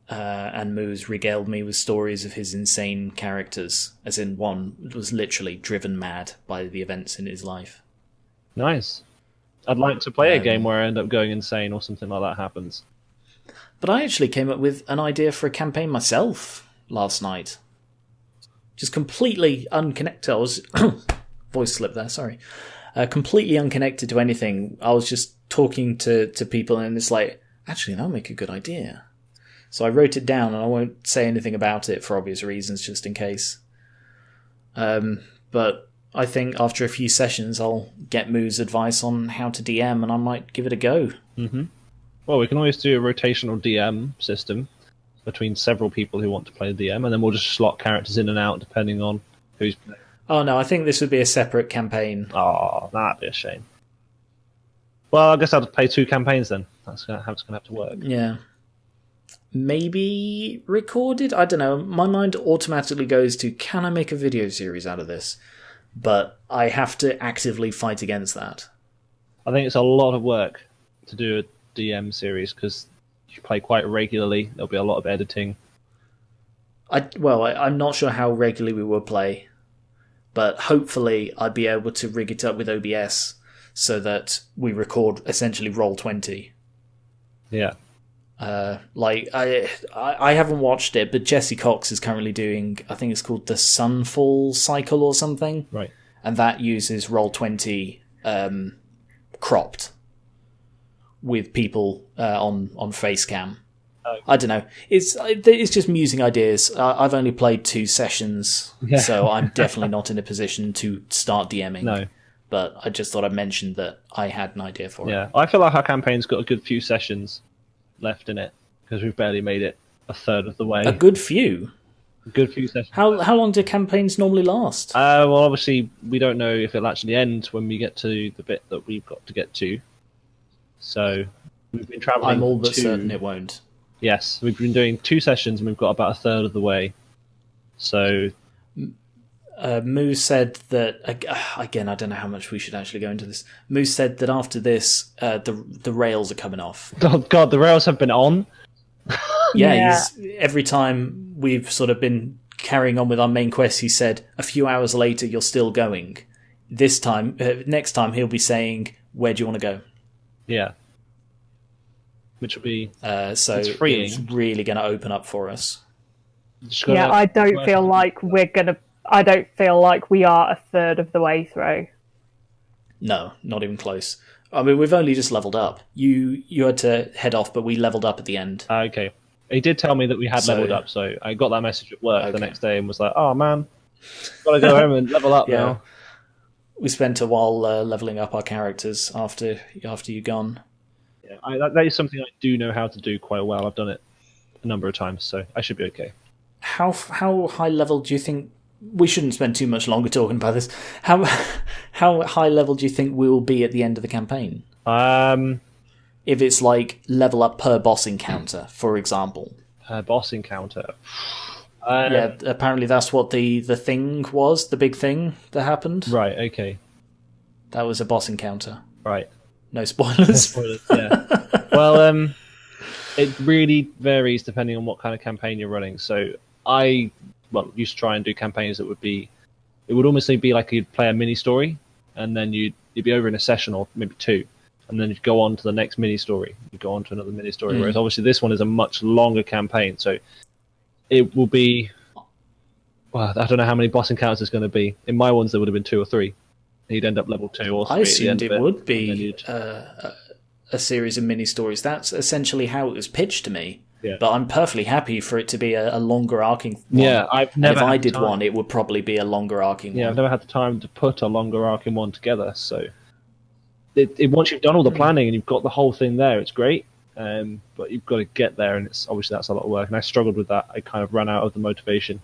And Moo's regaled me with stories of his insane characters, as in one was literally driven mad by the events in his life. Nice. I'd like to play a game where I end up going insane or something like that happens. But I actually came up with an idea for a campaign myself last night. just completely unconnected. I was voice slip there. Sorry, completely unconnected to anything. I was just talking to people, and it's like, actually, that'll make a good idea. So I wrote it down, and I won't say anything about it for obvious reasons, just in case. But I think after a few sessions, I'll get Moo's advice on how to DM, and I might give it a go. Mm-hmm. Well, we can always do a rotational DM system between several people who want to play the DM, and then we'll just slot characters in and out depending on who's playing. Oh no, I think this would be a separate campaign. Oh, that'd be a shame. Well, I guess I'll play 2 campaigns then. That's how it's going to have to work. Yeah. Maybe recorded? I don't know. My mind automatically goes to, can I make a video series out of this? But I have to actively fight against that. I think it's a lot of work to do a DM series because you play quite regularly. There'll be a lot of editing. I'm not sure how regularly we will play, but hopefully I'd be able to rig it up with OBS so that we record essentially Roll20. Yeah. I haven't watched it, but Jesse Cox is currently doing, I think it's called the Sunfall Cycle or something. Right. And that uses Roll20 cropped with people on face cam. Okay. I don't know. It's just musing ideas. I've only played 2 sessions, so I'm definitely not in a position to start DMing. No. But I just thought I'd mention that I had an idea for it. Yeah, I feel like our campaign's got a good few sessions left in it because we've barely made it a third of the way. A good few? A good few sessions. How long do campaigns normally last? Well, obviously, we don't know if it'll actually end when we get to the bit that we've got to get to. So, we've been travelling. I'm all but certain it won't. Yes, we've been doing 2 sessions and we've got about a third of the way. So, Moo said that, again, I don't know how much we should actually go into this. Moo said that after this, the rails are coming off. oh God, the rails have been on. Yeah. Every time we've sort of been carrying on with our main quest, he said, a few hours later, you're still going. This time, next time, he'll be saying, where do you want to go? Yeah. Which will be so it's freeing. It's really going to open up for us. Yeah, I don't feel like we are a third of the way through. No, not even close. I mean, we've only just leveled up. You had to head off, but we leveled up at the end. Okay. He did tell me that we had leveled up, so I got that message at work the next day and was like, oh man, gotta go home and level up now. We spent a while leveling up our characters after you'd gone. Yeah, that is something I do know how to do quite well. I've done it a number of times, so I should be okay. How high level do you think... We shouldn't spend too much longer talking about this. How high level do you think we will be at the end of the campaign? If it's like level up per boss encounter, for example. Per boss encounter? Yeah, apparently that's what the thing was, the big thing that happened. Right, okay. That was a boss encounter. Right. No spoilers. No spoilers, yeah. Well, it really varies depending on what kind of campaign you're running. So I used to try and do campaigns that it would almost be like you'd play a mini story, and then you'd be over in a session or maybe 2, and then you'd go on to the next mini story. You'd go on to another mini story. Whereas obviously this one is a much longer campaign, so it will be. Well, I don't know how many boss encounters there's going to be. In my ones, there would have been 2 or 3. You'd end up level 2 or 3. I assumed it would be a series of mini stories. That's essentially how it was pitched to me. Yeah. But I'm perfectly happy for it to be a longer arcing one. Yeah, I've never. And if I did one, it would probably be a longer arcing one. Yeah, I've never had the time to put a longer arcing one together. So, once you've done all the planning and you've got the whole thing there, it's great. But you've got to get there, and that's a lot of work. And I struggled with that. I kind of ran out of the motivation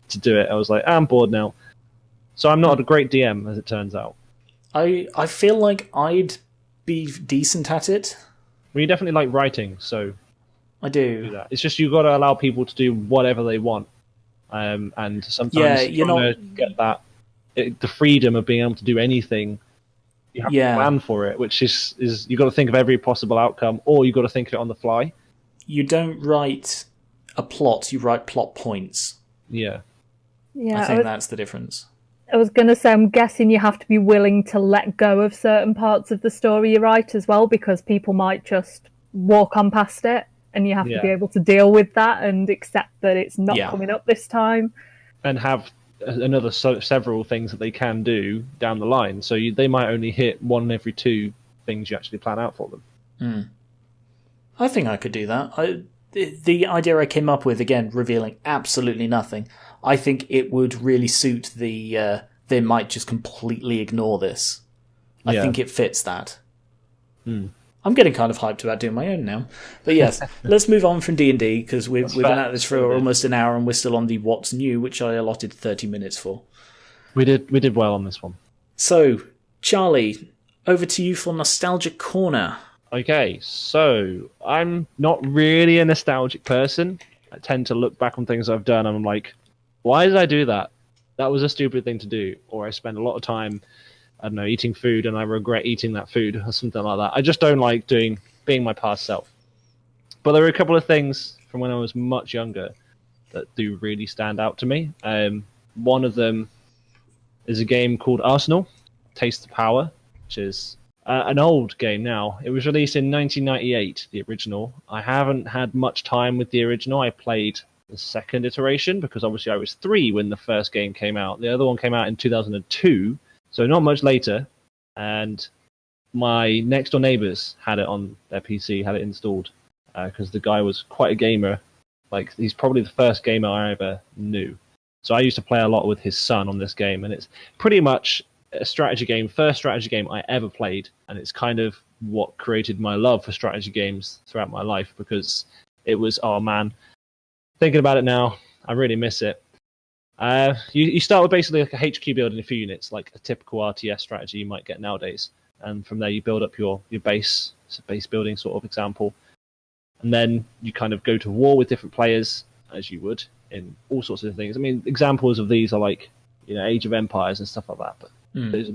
to do it. I was like, I'm bored now. So I'm not a great DM, as it turns out. I feel like I'd be decent at it. Well, you definitely like writing, so I do. That. It's just you've got to allow people to do whatever they want, and sometimes you're not to get that the freedom of being able to do anything. You have to plan for it, which is you've got to think of every possible outcome, or you've got to think of it on the fly. You don't write a plot; you write plot points. Yeah. I think that's the difference. I was going to say, I'm guessing you have to be willing to let go of certain parts of the story you write as well, because people might just walk on past it, and you have to be able to deal with that and accept that it's not coming up this time. And have another several things that they can do down the line. So they might only hit 1 every 2 things you actually plan out for them. I think I could do that. The idea I came up with, again, revealing absolutely nothing, I think it would really suit the they might just completely ignore this. I think it fits that. I'm getting kind of hyped about doing my own now. But yes, let's move on from D&D, because we've been at this for almost an hour and we're still on the What's New, which I allotted 30 minutes for. We did well on this one. So, Charlie, over to you for Nostalgia Corner. Okay, so I'm not really a nostalgic person. I tend to look back on things I've done and I'm like, why did I do that? That was a stupid thing to do. Or I spend a lot of time, I don't know, eating food and I regret eating that food or something like that. I just don't like being my past self. But there are a couple of things from when I was much younger that do really stand out to me. One of them is a game called A.R.S.E.N.A.L, Taste the Power, which is an old game now. It was released in 1998, the original. I haven't had much time with the original. I played the second iteration because obviously I was 3 when the first game came out. The other one came out in 2002, so not much later. And my next door neighbours had it on their PC, had it installed, because the guy was quite a gamer. Like, he's probably the first gamer I ever knew. So I used to play a lot with his son on this game, and it's pretty much a strategy game, first strategy game I ever played, and it's kind of what created my love for strategy games throughout my life, because it was, oh man, thinking about it now, I really miss it. You start with basically like a HQ building a few units, like a typical RTS strategy you might get nowadays, and from there you build up your base. It's a base building sort of example, and then you kind of go to war with different players, as you would in all sorts of things. I mean, examples of these are like, you know, Age of Empires and stuff like that, but there's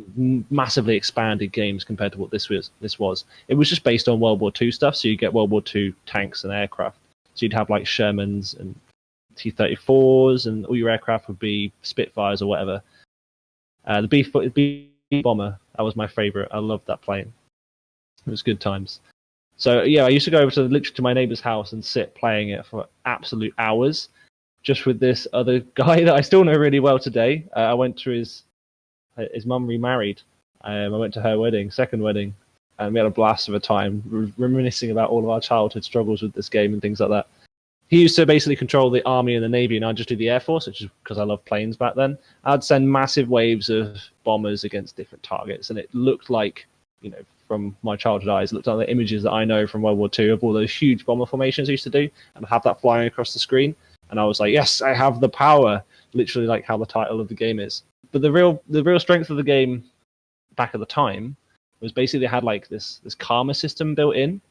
massively expanded games compared to what this was. It was just based on World War II stuff, so you get World War II tanks and aircraft. So you'd have like Shermans and T-34s, and all your aircraft would be Spitfires or whatever. The B bomber, that was my favourite. I loved that plane. It was good times. So yeah, I used to go over literally to my neighbour's house and sit playing it for absolute hours, just with this other guy that I still know really well today. I went to his mum remarried. I went to her wedding, second wedding, and we had a blast of a time, reminiscing about all of our childhood struggles with this game and things like that. He used to basically control the army and the navy, and I'd just do the air force, which is because I loved planes back then. I'd send massive waves of bombers against different targets, and it looked like, you know, from my childhood eyes, it looked like the images that I know from World War II of all those huge bomber formations I used to do, and I'd have that flying across the screen. And I was like, yes, I have the power, literally like how the title of the game is. But the real strength of the game back at the time was basically they had like this karma system built in.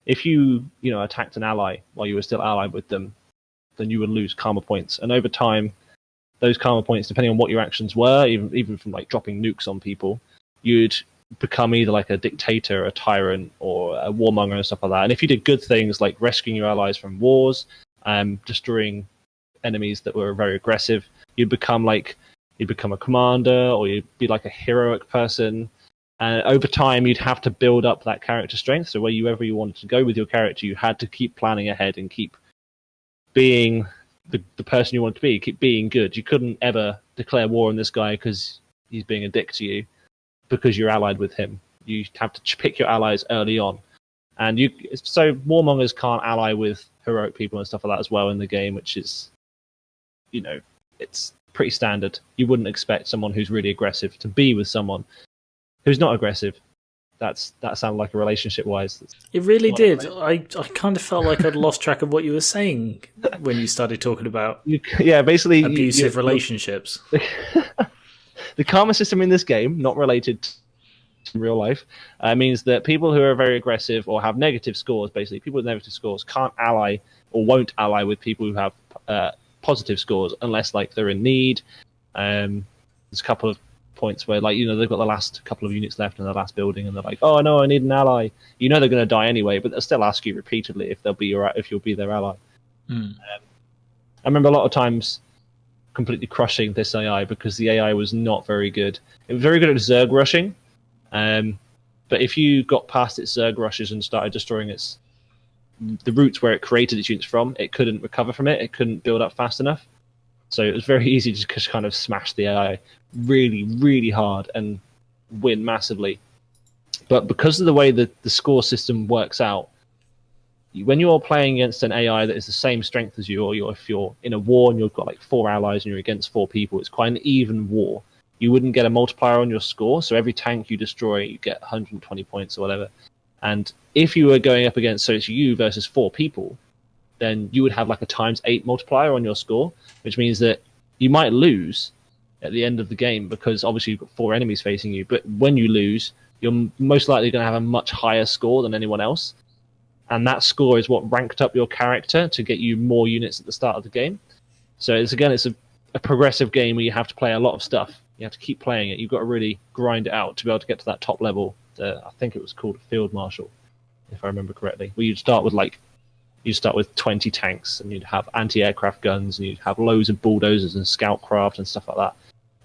If you attacked an ally while you were still allied with them, then you would lose karma points. And over time, those karma points, depending on what your actions were, even from like dropping nukes on people, you'd become either like a dictator, a tyrant, or a warmonger and stuff like that. And if you did good things like rescuing your allies from wars, destroying enemies that were very aggressive, you'd become a commander, or you'd be like a heroic person. And over time, you'd have to build up that character strength. So wherever you wanted to go with your character, you had to keep planning ahead and keep being the person you wanted to be, keep being good. You couldn't ever declare war on this guy because he's being a dick to you, because you're allied with him. You have to pick your allies early on. And so warmongers can't ally with heroic people and stuff like that as well in the game, which is, you know, it's pretty standard. You wouldn't expect someone who's really aggressive to be with someone who's not aggressive. That sounded like a relationship-wise. It really did. I kind of felt like I'd lost track of what you were saying when you started talking about basically abusive relationships. The karma system in this game, not related to real life, means that people who are very aggressive or have negative scores, basically people with negative scores, can't ally or won't ally with people who have positive scores unless like they're in need. There's a couple of points where, like, you know, they've got the last couple of units left in the last building, and they're like, "Oh no, I need an ally." You know they're going to die anyway, but they'll still ask you repeatedly if you'll be their ally. I remember a lot of times completely crushing this AI because the AI was not very good. It was very good at Zerg rushing, but if you got past its Zerg rushes and started destroying the routes where it created its units from, it couldn't recover from it. It couldn't build up fast enough. So it was very easy to just kind of smash the AI really, really hard and win massively. But because of the way that the score system works out, when you're playing against an AI that is the same strength as you, or if you're in a war and you've got like 4 allies and you're against 4 people, it's quite an even war. You wouldn't get a multiplier on your score, so every tank you destroy, you get 120 points or whatever. And if you were going up against, so it's you versus 4 people, then you would have like a ×8 multiplier on your score, which means that you might lose at the end of the game because obviously you've got 4 enemies facing you. But when you lose, you're most likely going to have a much higher score than anyone else. And that score is what ranked up your character to get you more units at the start of the game. So it's a progressive game where you have to play a lot of stuff. You have to keep playing it. You've got to really grind it out to be able to get to that top level. I think it was called Field Marshal, if I remember correctly. Where you'd start with 20 tanks, and you'd have anti-aircraft guns, and you'd have loads of bulldozers and scout craft and stuff like that.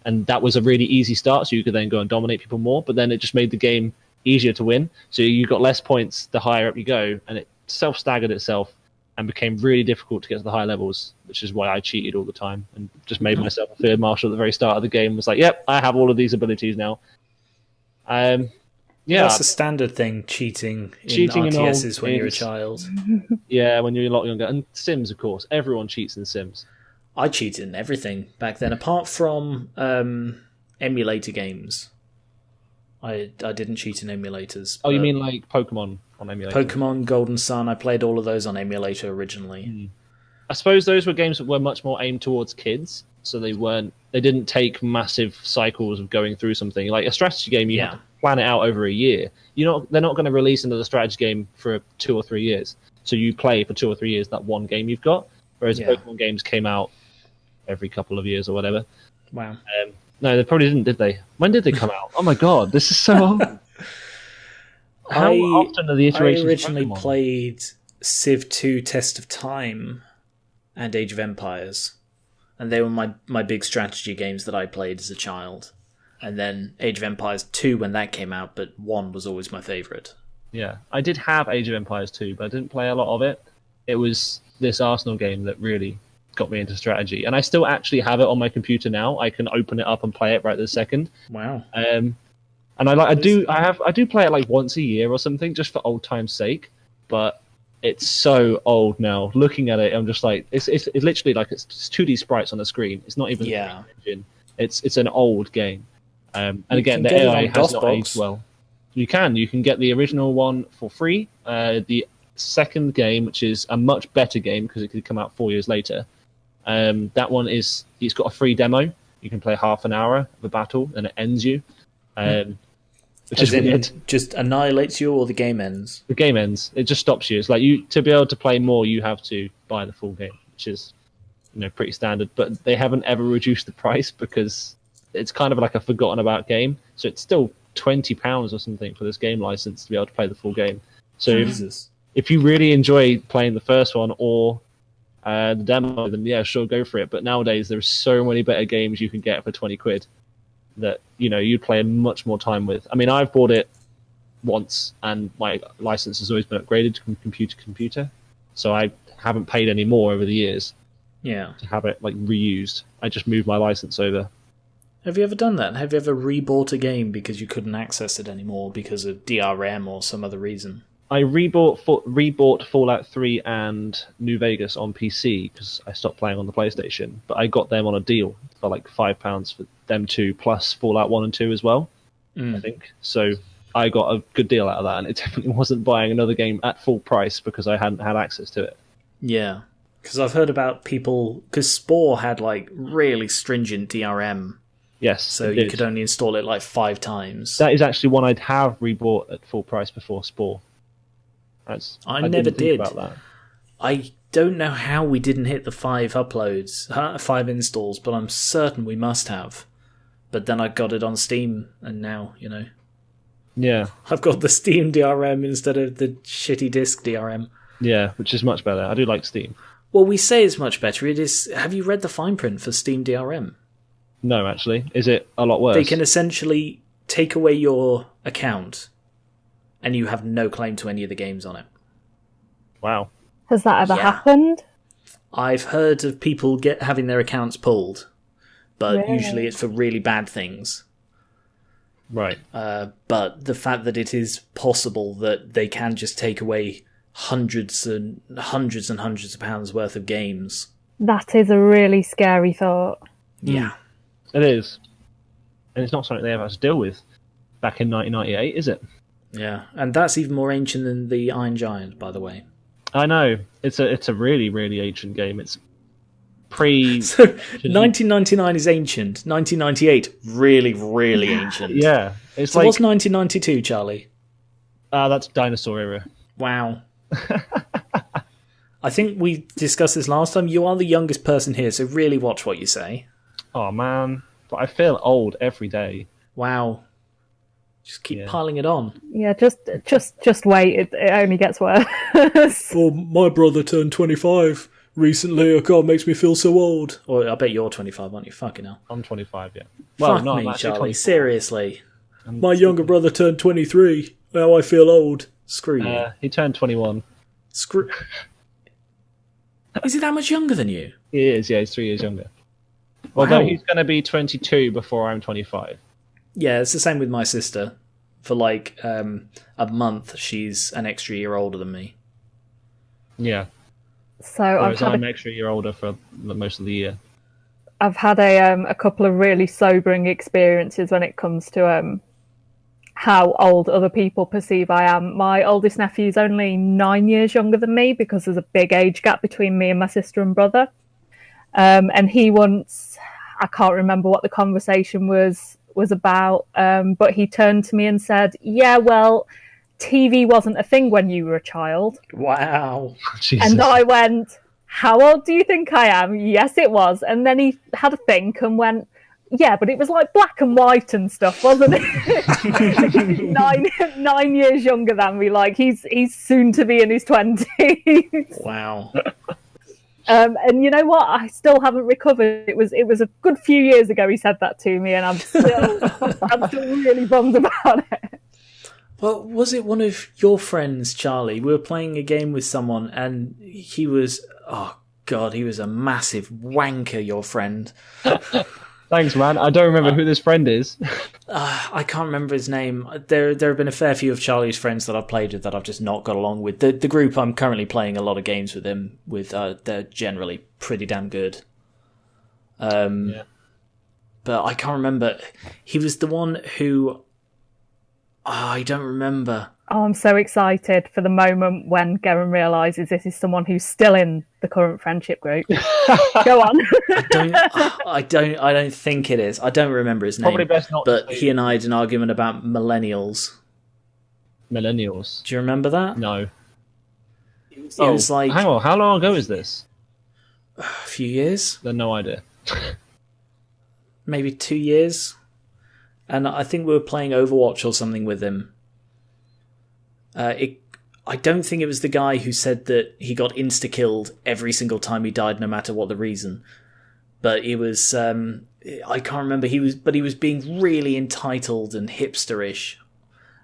And that was a really easy start, so you could then go and dominate people more. But then it just made the game easier to win. So you got less points the higher up you go, and it self-staggered itself and became really difficult to get to the high levels, which is why I cheated all the time and just made myself a Field Marshal at the very start of the game. Was like, yep, I have all of these abilities now. Yeah, that's a standard thing. Cheating in RTSs when you're a child. Yeah, when you're a lot younger, and Sims, of course. Everyone cheats in Sims. I cheated in everything back then, apart from emulator games. I didn't cheat in emulators. Oh, you mean like Pokemon on emulator? Pokemon, Golden Sun, I played all of those on emulator originally. I suppose those were games that were much more aimed towards kids, so they didn't take massive cycles of going through something. Like a strategy game, you have to plan it out over a year. They're not going to release another strategy game for 2 or 3 years. So you play for 2 or 3 years that one game you've got, whereas Pokemon games came out every couple of years or whatever. Wow. No, they probably didn't, did they? When did they come out? Oh my god, this is so old. How often are the iterations? I originally played Civ 2 Test of Time and Age of Empires. And they were my big strategy games that I played as a child. And then Age of Empires 2 when that came out, but 1 was always my favourite. Yeah, I did have Age of Empires 2, but I didn't play a lot of it. It was this A.R.S.E.N.A.L game that really got me into strategy, and I still actually have it on my computer now. I can open it up and play it right this second. Wow. And I do play it like once a year or something, just for old time's sake. But it's so old now. Looking at it, I'm just like, it's literally like it's 2D sprites on the screen. It's not even an engine. It's an old game. And again, the AI has not aged well. You can get the original one for free. The second game, which is a much better game because it could come out 4 years later. That one it's got a free demo. You can play half an hour of a battle and it ends you. Which is weird. Just annihilates you, or the game ends? The game ends. It just stops you. It's like to be able to play more, you have to buy the full game, which is pretty standard. But they haven't ever reduced the price because it's kind of like a forgotten about game. So it's still £20 or something for this game license to be able to play the full game. So if you really enjoy playing the first one or the demo, then yeah, sure, go for it. But nowadays there's so many better games you can get for 20 quid that you'd play much more time with. I mean, I've bought it once and my license has always been upgraded from computer to computer, so I haven't paid any more over the years to have it like reused. I just moved my license over. Have you ever done that? Have you ever rebought a game because you couldn't access it anymore because of DRM or some other reason? I rebought Fallout 3 and New Vegas on PC because I stopped playing on the PlayStation, but I got them on a deal for like £5 for them two, plus Fallout 1 and 2 as well, I think. So I got a good deal out of that, and it definitely wasn't buying another game at full price because I hadn't had access to it. Yeah, because I've heard about people... Because Spore had like really stringent DRM. Yes, so you could only install it like 5 times. That is actually one I'd have rebought at full price before Spore. I never did. About that. I don't know how we didn't hit the 5 uploads, 5 installs, but I'm certain we must have. But then I got it on Steam, and now, Yeah. I've got the Steam DRM instead of the shitty disc DRM. Yeah, which is much better. I do like Steam. Well, we say it's much better. It is. Have you read the fine print for Steam DRM? No, actually. Is it a lot worse? They can essentially take away your account, and you have no claim to any of the games on it. Wow. Has that ever happened? I've heard of people having their accounts pulled, but Really? usually it's for really bad things. Right. But the fact that it is possible that they can just take away hundreds and hundreds of pounds worth of games. That is a really scary thought. Yeah. It is. And it's not something they ever had to deal with back in 1998, is it? Yeah, and that's even more ancient than the Iron Giant, by the way. I know. It's a really, really ancient game. It's pre... So, 1999 is ancient. 1998, really, really ancient. Yeah. It's So like... what's 1992, Charlie? That's dinosaur era. Wow. I think we discussed this last time. You are the youngest person here, so really watch what you say. Oh, man. But I feel old every day. Wow. Just keep piling it on. Yeah, just wait. It only gets worse. Oh, my brother turned 25 recently. Oh, God, makes me feel so old. Or I bet you're 25, aren't you? Fucking hell. I'm 25, yeah. Well, Fuck no, me, I'm actually Charlie. 24. Seriously. My younger brother turned 23. Now I feel old. Screw you. He turned 21. Screw... Is he that much younger than you? He is, yeah. He's 3 years younger. Although he's going to be 22 before I'm 25. Yeah, it's the same with my sister. For like a month, she's an extra year older than me. Yeah. So Whereas I'm an extra year older for most of the year. I've had a couple of really sobering experiences when it comes to how old other people perceive I am. My oldest nephew is only 9 years younger than me because there's a big age gap between me and my sister and brother. And he once, I can't remember what the conversation was about, but he turned to me and said, yeah, well, TV wasn't a thing when you were a child. Wow. Jesus. And I went, how old do you think I am? Yes, it was. And then he had a think and went, yeah, but it was like black and white and stuff, wasn't it? 9 years younger than me. Like he's soon to be in his 20s. Wow. And you know what? I still haven't recovered. It was a good few years ago he said that to me, and I'm still really bummed about it. Well, was it one of your friends, Charlie? We were playing a game with someone, and he was... Oh, God, he was a massive wanker, your friend. Thanks, man. I don't remember who this friend is. I can't remember his name. There have been a fair few of Charlie's friends that I've played with that I've just not got along with. The group I'm currently playing a lot of games with him with, they're generally pretty damn good. Yeah. But I can't remember. He was the one who... I don't remember. Oh, I'm so excited for the moment when Geran realises this is someone who's still in the current friendship group. Go on. I don't think it is. I don't remember his name. Probably best not to But say. he and I had an argument about millennials. Millennials. Do you remember that? No. It was like Hang on. How long ago is this? a few years, Then no idea. maybe 2 years. And I think we were playing Overwatch or something with him. I don't think it was the guy who said that he got insta-killed every single time he died, no matter what the reason. But it was, I can't remember, he was being really entitled and hipsterish.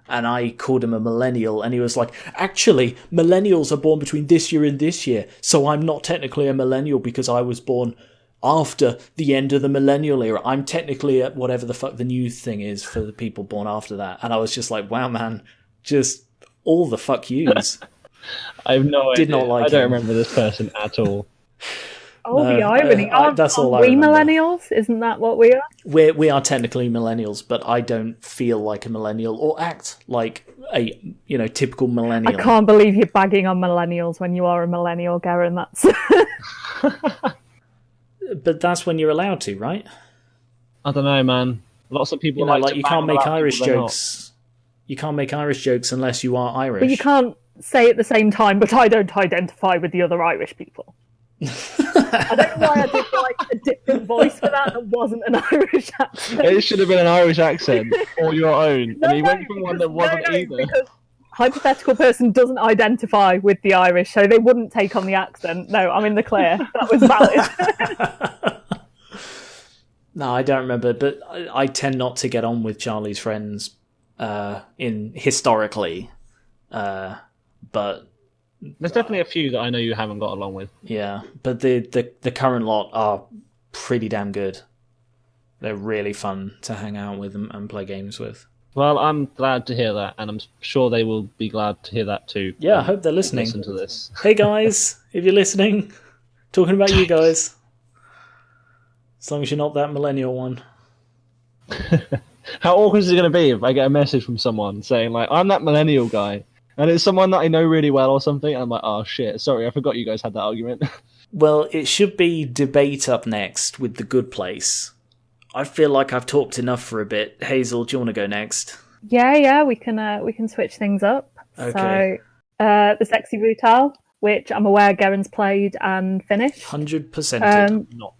And I called him a millennial, and he was like, actually, millennials are born between this year and this year, so I'm not technically a millennial because I was born after the end of the millennial era. I'm technically at whatever the fuck the new thing is for the people born after that. And I was just like, wow, man, just all the fuck yous. I have no idea. Did not like I don't him. remember this person at all. Oh, No, the irony. that's all I we remember. millennials? Isn't that what we are? We are technically millennials, but I don't feel like a millennial or act like a typical millennial. I can't believe you're bagging on millennials when you are a millennial, Geran. That's... But that's when you're allowed to, right? I don't know, man. Lots of people like to you bang can't on make about Irish people they're not. jokes. You can't make Irish jokes unless you are Irish. But you can't say at the same time, but I don't identify with the other Irish people. I don't know why I did like a different voice for that wasn't an Irish accent. It should have been an Irish accent or your own. No, and he no, went for one that wasn't either. because hypothetical person doesn't identify with the Irish, so they wouldn't take on the accent. No, I'm in the clear. That was valid. No, I don't remember, but I tend not to get on with Charlie's friends historically. But There's definitely a few that I know you haven't got along with. Yeah, but the current lot are pretty damn good. They're really fun to hang out with and play games with. Well, I'm glad to hear that, and I'm sure they will be glad to hear that too. Yeah, I hope they're listening. Listen to this. Hey guys, if you're listening, talking about you guys. As long as you're not that millennial one. How awkward is it going to be if I get a message from someone saying, like, I'm that millennial guy, and it's someone that I know really well or something, and I'm like, oh shit, sorry, I forgot you guys had that argument. Well, it should be debate up next with The Good Place. I feel like I've talked enough for a bit. Hazel, do you want to go next? Yeah, we can switch things up. Okay. So, the Sexy Brutale, which I'm aware Geran's played and finished. 100%. Not.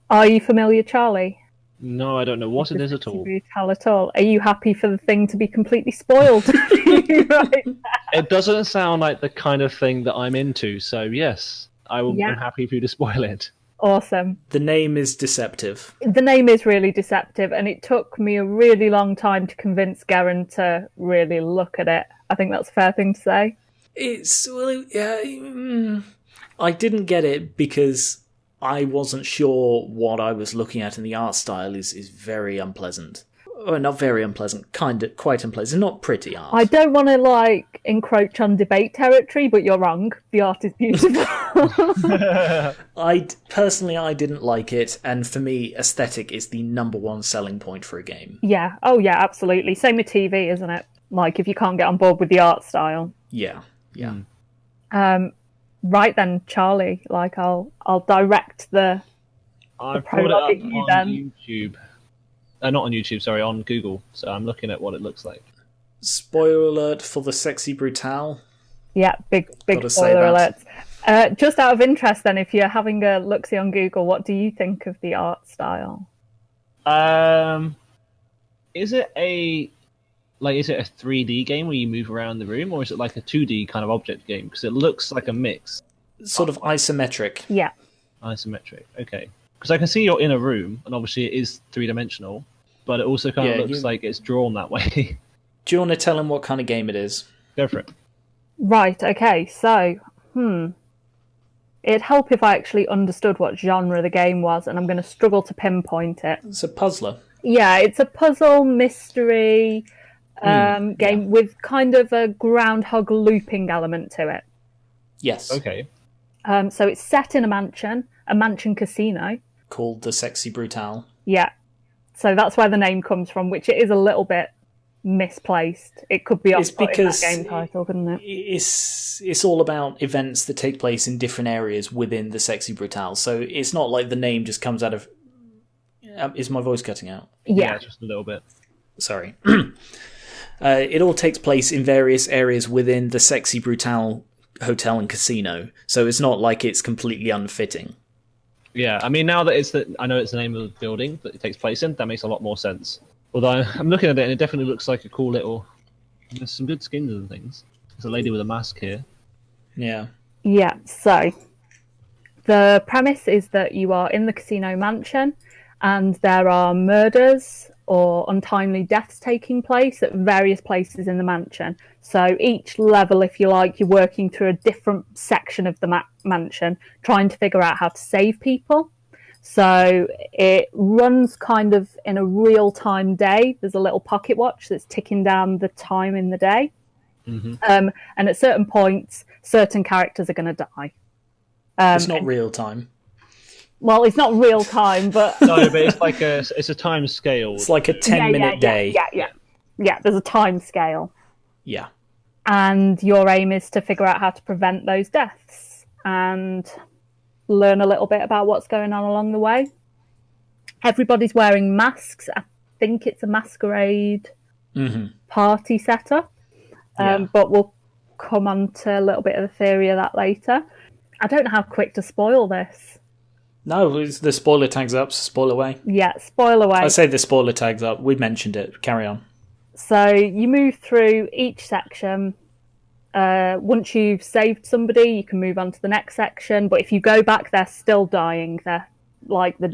Are you familiar, Charlie? No, I don't know what it is at Sexy all. Brutale at all? Are you happy for the thing to be completely spoiled? Right. It doesn't sound like the kind of thing that I'm into, so yes, I'm happy for you to spoil it. Awesome. The name is deceptive. The name is really deceptive, and it took me a really long time to convince Geran to really look at it. I think that's a fair thing to say. I didn't get it because I wasn't sure what I was looking at, and the art style is very unpleasant. Oh, not very unpleasant, quite unpleasant. Not pretty art. I don't want to encroach on debate territory, but you're wrong. The art is beautiful. I didn't like it, and for me, aesthetic is the number one selling point for a game. Yeah. Oh, yeah, absolutely. Same with TV, isn't it? Like, if you can't get on board with the art style. Yeah. Right then, Charlie. I'll direct the I prologue brought it at up you on then. YouTube. Not on YouTube, sorry, on Google. So I'm looking at what it looks like. Spoiler alert for the Sexy Brutale. Yeah, big spoiler alert. Just out of interest, then, if you're having a look-see on Google, what do you think of the art style? Is it a 3D game where you move around the room, or is it like a 2D kind of object game? Because it looks like a mix. Sort of isometric. Yeah. Isometric, okay. Because I can see you're in a room, and obviously it is three-dimensional, but it also kind of looks like it's drawn that way. Do you want to tell him what kind of game it is? Go for it. Right, okay, so, it'd help if I actually understood what genre the game was, and I'm going to struggle to pinpoint it. It's a puzzler. Yeah, it's a puzzle mystery game with kind of a groundhog looping element to it. Yes. Okay. So it's set in a mansion casino. Called the Sexy Brutale. Yeah. So that's where the name comes from, which it is a little bit misplaced. It could be off in that game title, couldn't it? It's all about events that take place in different areas within the Sexy Brutale. So it's not like the name just comes out of... Is my voice cutting out? Yeah, just a little bit. Sorry. It all takes place in various areas within the Sexy Brutale hotel and casino. So it's not like it's completely unfitting. Yeah, I mean, now that I know it's the name of the building that it takes place in, that makes a lot more sense. Although I'm looking at it and it definitely looks like a cool little... There's some good skins and things. There's a lady with a mask here. Yeah. Yeah, so the premise is that you are in the casino mansion and there are murders or untimely deaths taking place at various places in the mansion. So each level, if you like, you're working through a different section of the mansion, trying to figure out how to save people. So it runs kind of in a real-time day. There's a little pocket watch that's ticking down the time in the day. Mm-hmm. And at certain points, certain characters are going to die. It's not real time. Well, it's not real time, but... No, but it's like it's a time scale. It's like a 10-minute day. Yeah, there's a time scale. Yeah. And your aim is to figure out how to prevent those deaths and learn a little bit about what's going on along the way. Everybody's wearing masks. I think it's a masquerade party setup. But we'll come on to a little bit of the theory of that later. I don't know how quick to spoil this. No, the spoiler tag's up, so spoil away. Yeah, spoil away. I say the spoiler tag's up. We mentioned it. Carry on. So you move through each section. Once you've saved somebody, you can move on to the next section. But if you go back, they're still dying. They're like the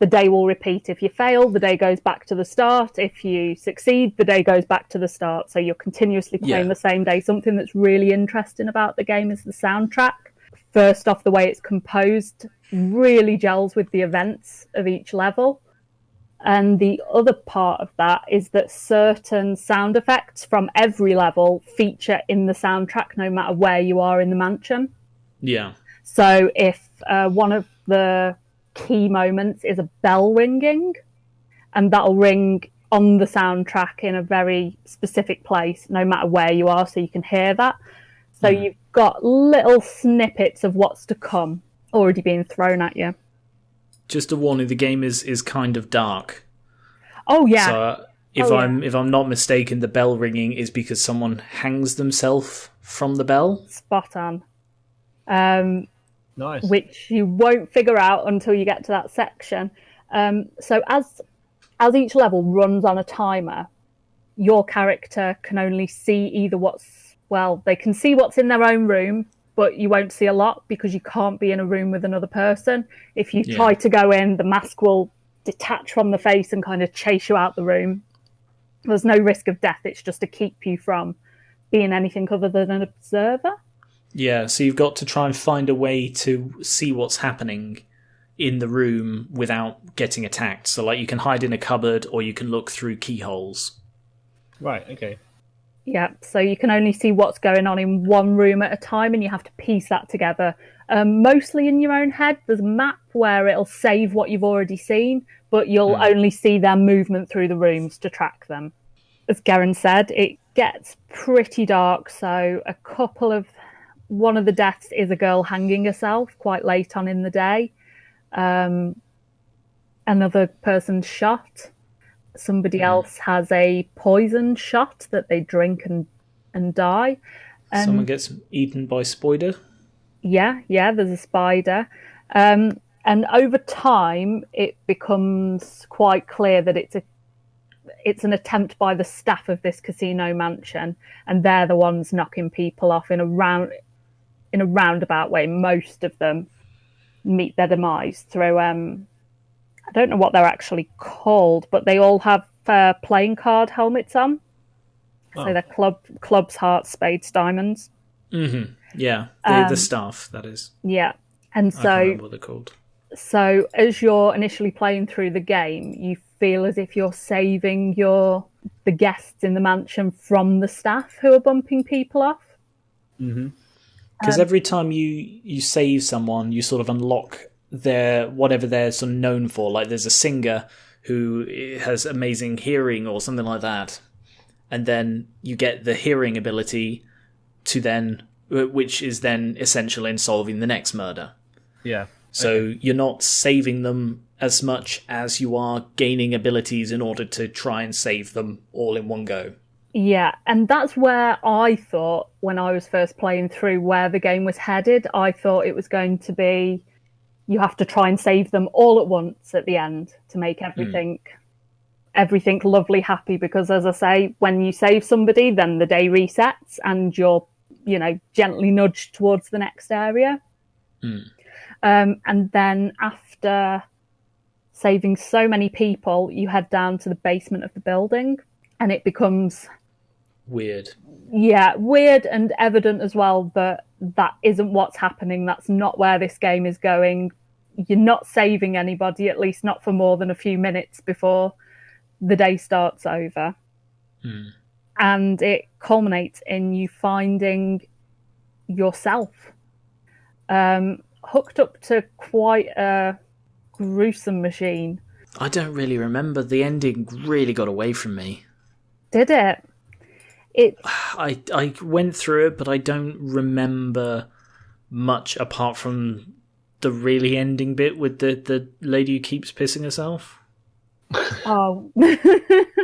the day will repeat. If you fail, the day goes back to the start. If you succeed, the day goes back to the start. So you're continuously playing the same day. Something that's really interesting about the game is the soundtrack. First off, the way it's composed really gels with the events of each level. And the other part of that is that certain sound effects from every level feature in the soundtrack, no matter where you are in the mansion. Yeah. So if one of the key moments is a bell ringing, and that'll ring on the soundtrack in a very specific place, no matter where you are, so you can hear that. So you've got little snippets of what's to come already being thrown at you. Just a warning, the game is kind of dark. Oh yeah. So if I'm not mistaken, the bell ringing is because someone hangs themselves from the bell. Spot on. Nice. Which you won't figure out until you get to that section. So as each level runs on a timer, your character can only see either they can see what's in their own room, but you won't see a lot because you can't be in a room with another person. If you try to go in, the mask will detach from the face and kind of chase you out the room. There's no risk of death. It's just to keep you from being anything other than an observer. Yeah, so you've got to try and find a way to see what's happening in the room without getting attacked. So, like, you can hide in a cupboard or you can look through keyholes. Right, okay. Yeah, so you can only see what's going on in one room at a time, and you have to piece that together. Mostly in your own head. There's a map where it'll save what you've already seen, but you'll only see their movement through the rooms to track them. As Geran said, it gets pretty dark, so one of the deaths is a girl hanging herself quite late on in the day. Another person's shot. Somebody else has a poison shot that they drink and die. Someone gets eaten by spider. Yeah, there's a spider. And over time, it becomes quite clear that it's an attempt by the staff of this casino mansion, and they're the ones knocking people off in a roundabout way. Most of them meet their demise through I don't know what they're actually called, but they all have playing card helmets on. So they're clubs, hearts, spades, diamonds. Mm-hmm. Yeah, the staff, that is. Yeah, and so I can't remember what they're called. So as you're initially playing through the game, you feel as if you're saving the guests in the mansion from the staff who are bumping people off. Mm-hmm. Because every time you save someone, you sort of unlock whatever they're sort of known for. Like there's a singer who has amazing hearing or something like that, and then you get the hearing ability which is then essential in solving the next murder. Yeah. So you're not saving them as much as you are gaining abilities in order to try and save them all in one go. Yeah, and that's where I thought, when I was first playing through, where the game was headed. I thought it was going to be, you have to try and save them all at once at the end to make everything lovely, happy. Because, as I say, when you save somebody, then the day resets and you're, gently nudged towards the next area. And then after saving so many people, you head down to the basement of the building, and it becomes weird. Yeah, weird and evident as well that isn't what's happening. That's not where this game is going. You're not saving anybody, at least not for more than a few minutes before the day starts over. And it culminates in you finding yourself hooked up to quite a gruesome machine. I don't really remember. The ending really got away from me. Did it? I went through it, but I don't remember much apart from the really ending bit with the lady who keeps pissing herself. Oh.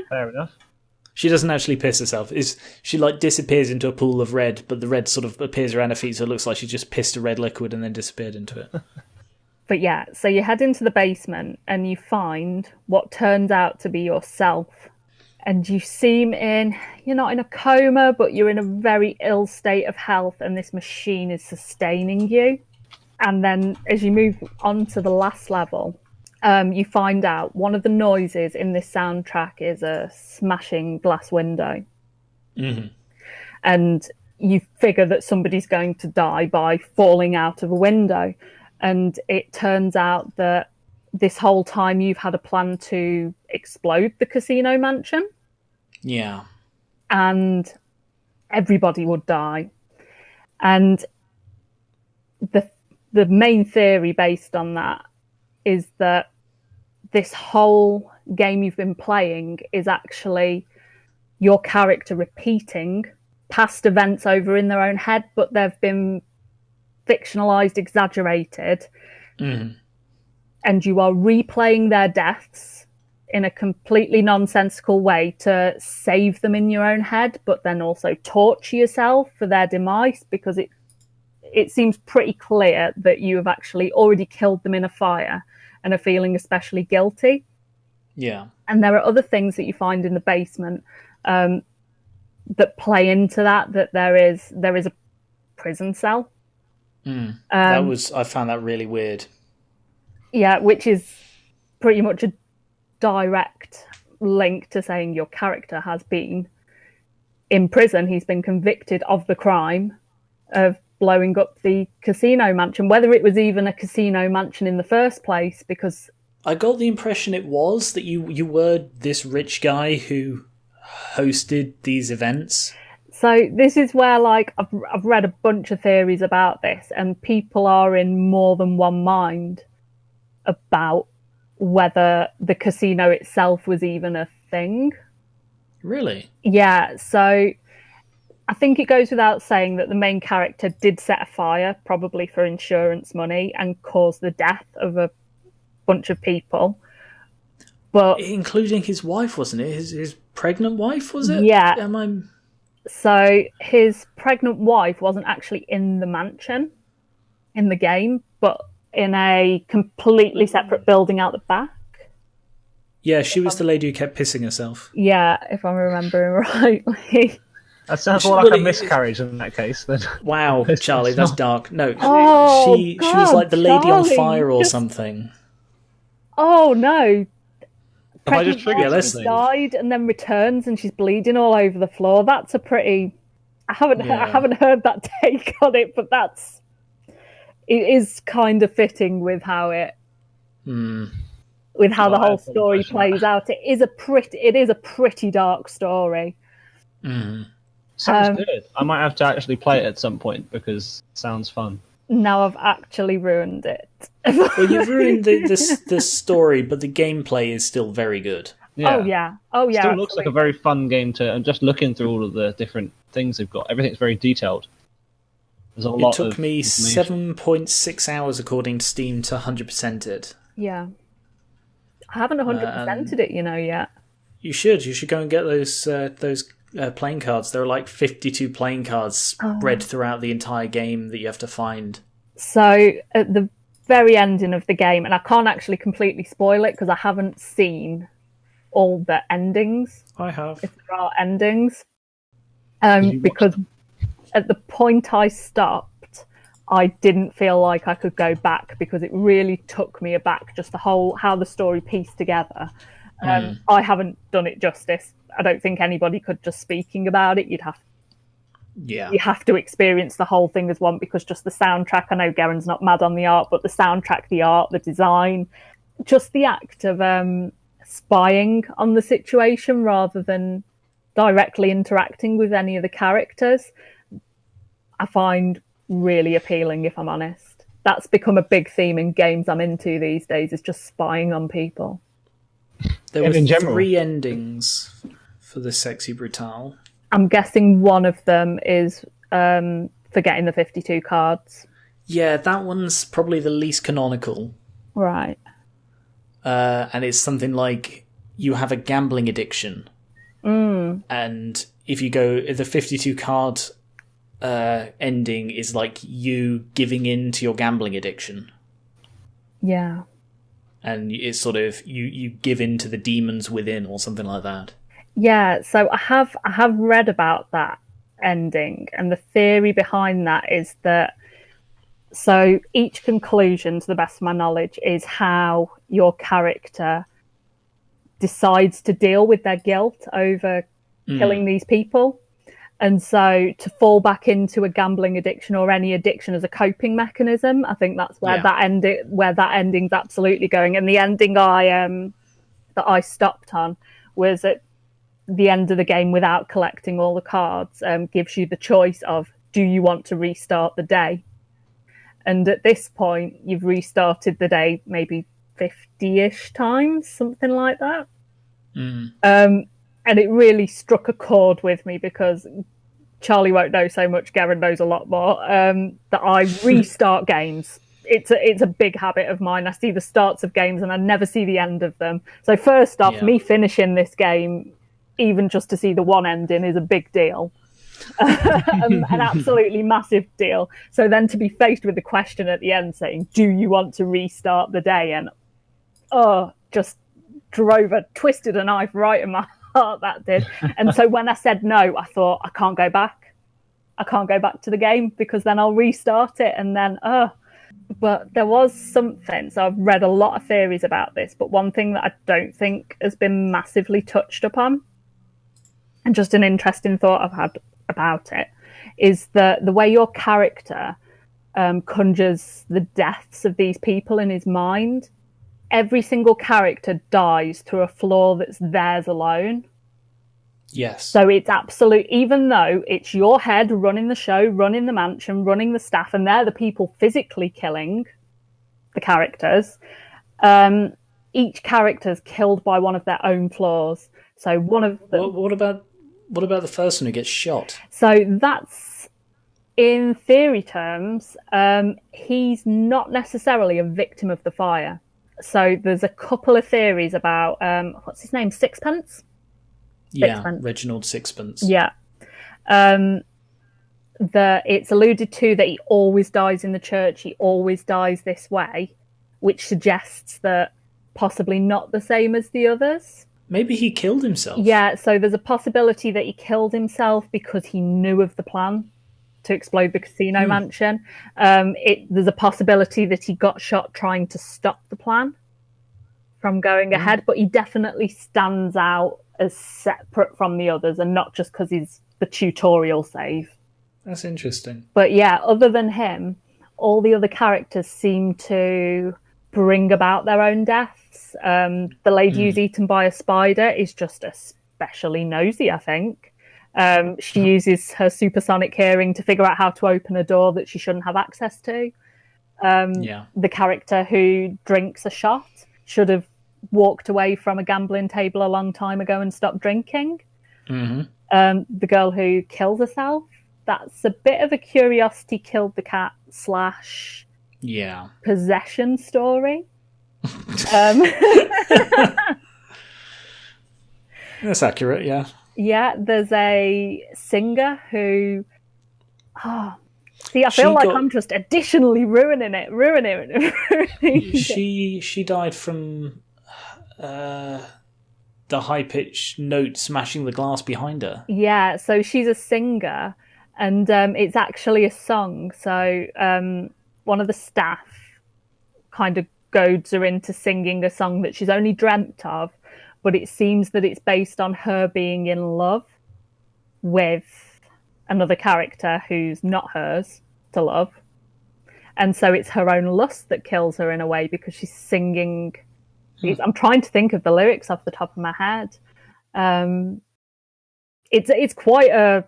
Fair enough. She doesn't actually piss herself. She disappears into a pool of red, but the red sort of appears around her feet, so it looks like she just pissed a red liquid and then disappeared into it. But yeah, so you head into the basement and you find what turns out to be yourself. And you seem you're not in a coma, but you're in a very ill state of health, and this machine is sustaining you. And then as you move on to the last level, you find out one of the noises in this soundtrack is a smashing glass window. Mm-hmm. And you figure that somebody's going to die by falling out of a window. And it turns out that this whole time you've had a plan to explode the casino mansion. Yeah. And everybody would die. And the main theory based on that is that this whole game you've been playing is actually your character repeating past events over in their own head, but they've been fictionalized, exaggerated, and you are replaying their deaths in a completely nonsensical way to save them in your own head, but then also torture yourself for their demise, because it seems pretty clear that you have actually already killed them in a fire and are feeling especially guilty. Yeah. And there are other things that you find in the basement that play into that there is a prison cell. I found that really weird. Yeah, which is pretty much a direct link to saying your character has been in prison. He's been convicted of the crime of blowing up the casino mansion, whether it was even a casino mansion in the first place, because I got the impression it was that you were this rich guy who hosted these events. So this is where, like, I've read a bunch of theories about this, and people are in more than one mind about whether the casino itself was even a thing. Really? Yeah, so I think it goes without saying that the main character did set a fire, probably for insurance money, and cause the death of a bunch of people. But including his wife, wasn't it? His pregnant wife, was it? Yeah. So his pregnant wife wasn't actually in the mansion in the game, but in a completely separate building out the back. Yeah, she was the lady who kept pissing herself. Yeah, if I'm remembering rightly. That sounds more like a miscarriage in that case. Then. Wow, Charlie, that's dark. No, she was like the lady Charlie, on fire or something. Oh no! Have I just triggered something? Died and then returns, and she's bleeding all over the floor. That's a pretty. I haven't heard that take on it, but it is kind of fitting with how it. With how the whole story plays out. It is a pretty dark story. Sounds good. I might have to actually play it at some point because it sounds fun. Now I've actually ruined it. Well, you've ruined the story, but the gameplay is still very good. Yeah. Oh yeah. Still looks like a very fun game to. And just looking through all of the different things they've got, everything's very detailed. There's a lot. It took me 7.6 hours according to Steam to 100% it. Yeah. I haven't 100%ed it, yet. You should. You should go and get those playing cards. There are like 52 playing cards spread throughout the entire game that you have to find. So at the very ending of the game, and I can't actually completely spoil it because I haven't seen all the endings. I have. If there are endings. Because at the point I stopped, I didn't feel like I could go back because it really took me aback, just how the story pieced together. I haven't done it justice. I don't think anybody could just speaking about it. You have to experience the whole thing as one, because just the soundtrack, I know Geran's not mad on the art, but the soundtrack, the art, the design, just the act of spying on the situation rather than directly interacting with any of the characters, I find really appealing, if I'm honest. That's become a big theme in games I'm into these days, is just spying on people. There were 3 endings for the Sexy Brutale. I'm guessing one of them is for getting the 52 cards. Yeah, that one's probably the least canonical. Right. And it's something like you have a gambling addiction. And if you go, the 52 card ending is like you giving in to your gambling addiction. Yeah. And it's sort of you give in to the demons within or something like that. Yeah, so I have read about that ending, and the theory behind that is that So each conclusion, to the best of my knowledge, is how your character decides to deal with their guilt over killing these people. And so to fall back into a gambling addiction or any addiction as a coping mechanism, I think that's where that ending's absolutely going. And the ending that I stopped on was at the end of the game without collecting all the cards, gives you the choice of, do you want to restart the day? And at this point, you've restarted the day maybe 50-ish times, something like that. And it really struck a chord with me because Charlie won't know so much, Geran knows a lot more, that I restart games. It's a big habit of mine. I see the starts of games and I never see the end of them. So first off, me finishing this game, even just to see the one ending, is a big deal. An absolutely massive deal. So then to be faced with the question at the end saying, do you want to restart the day? And just twisted a knife right in my heart, that did. And so when I said no, I thought, I can't go back to the game because then I'll restart it. And then but there was something, so I've read a lot of theories about this, but one thing that I don't think has been massively touched upon, and just an interesting thought I've had about it, is that the way your character conjures the deaths of these people in his mind, every single character dies through a flaw that's theirs alone. Yes. So it's absolute, even though it's your head running the show, running the mansion, running the staff, and they're the people physically killing the characters, each character's killed by one of their own flaws. So one of them... What about the first one who gets shot? So that's, in theory terms, he's not necessarily a victim of the fire. So there's a couple of theories about, what's his name, Sixpence? Sixpence. Reginald Sixpence. Yeah. It's alluded to that he always dies in the church, he always dies this way, which suggests that possibly not the same as the others. Maybe he killed himself. Yeah, so there's a possibility that he killed himself because he knew of the plan to explode the casino mansion. There's a possibility that he got shot trying to stop the plan from going ahead, but he definitely stands out as separate from the others and not just because he's the tutorial save. That's interesting. But yeah, other than him, all the other characters seem to bring about their own deaths. The lady who's eaten by a spider is just especially nosy, I think. She uses her supersonic hearing to figure out how to open a door that she shouldn't have access to. The character who drinks a shot should have walked away from a gambling table a long time ago and stopped drinking. The girl who kills herself, that's a bit of a curiosity killed the cat / possession story. That's accurate, yeah. Yeah, there's a singer who... see, I feel like I'm just additionally ruining it. She died from the high-pitched note smashing the glass behind her. Yeah, so she's a singer, and it's actually a song. So one of the staff kind of goads her into singing a song that she's only dreamt of, but it seems that it's based on her being in love with another character who's not hers to love. And so it's her own lust that kills her in a way because she's singing... I'm trying to think of the lyrics off the top of my head. It's quite a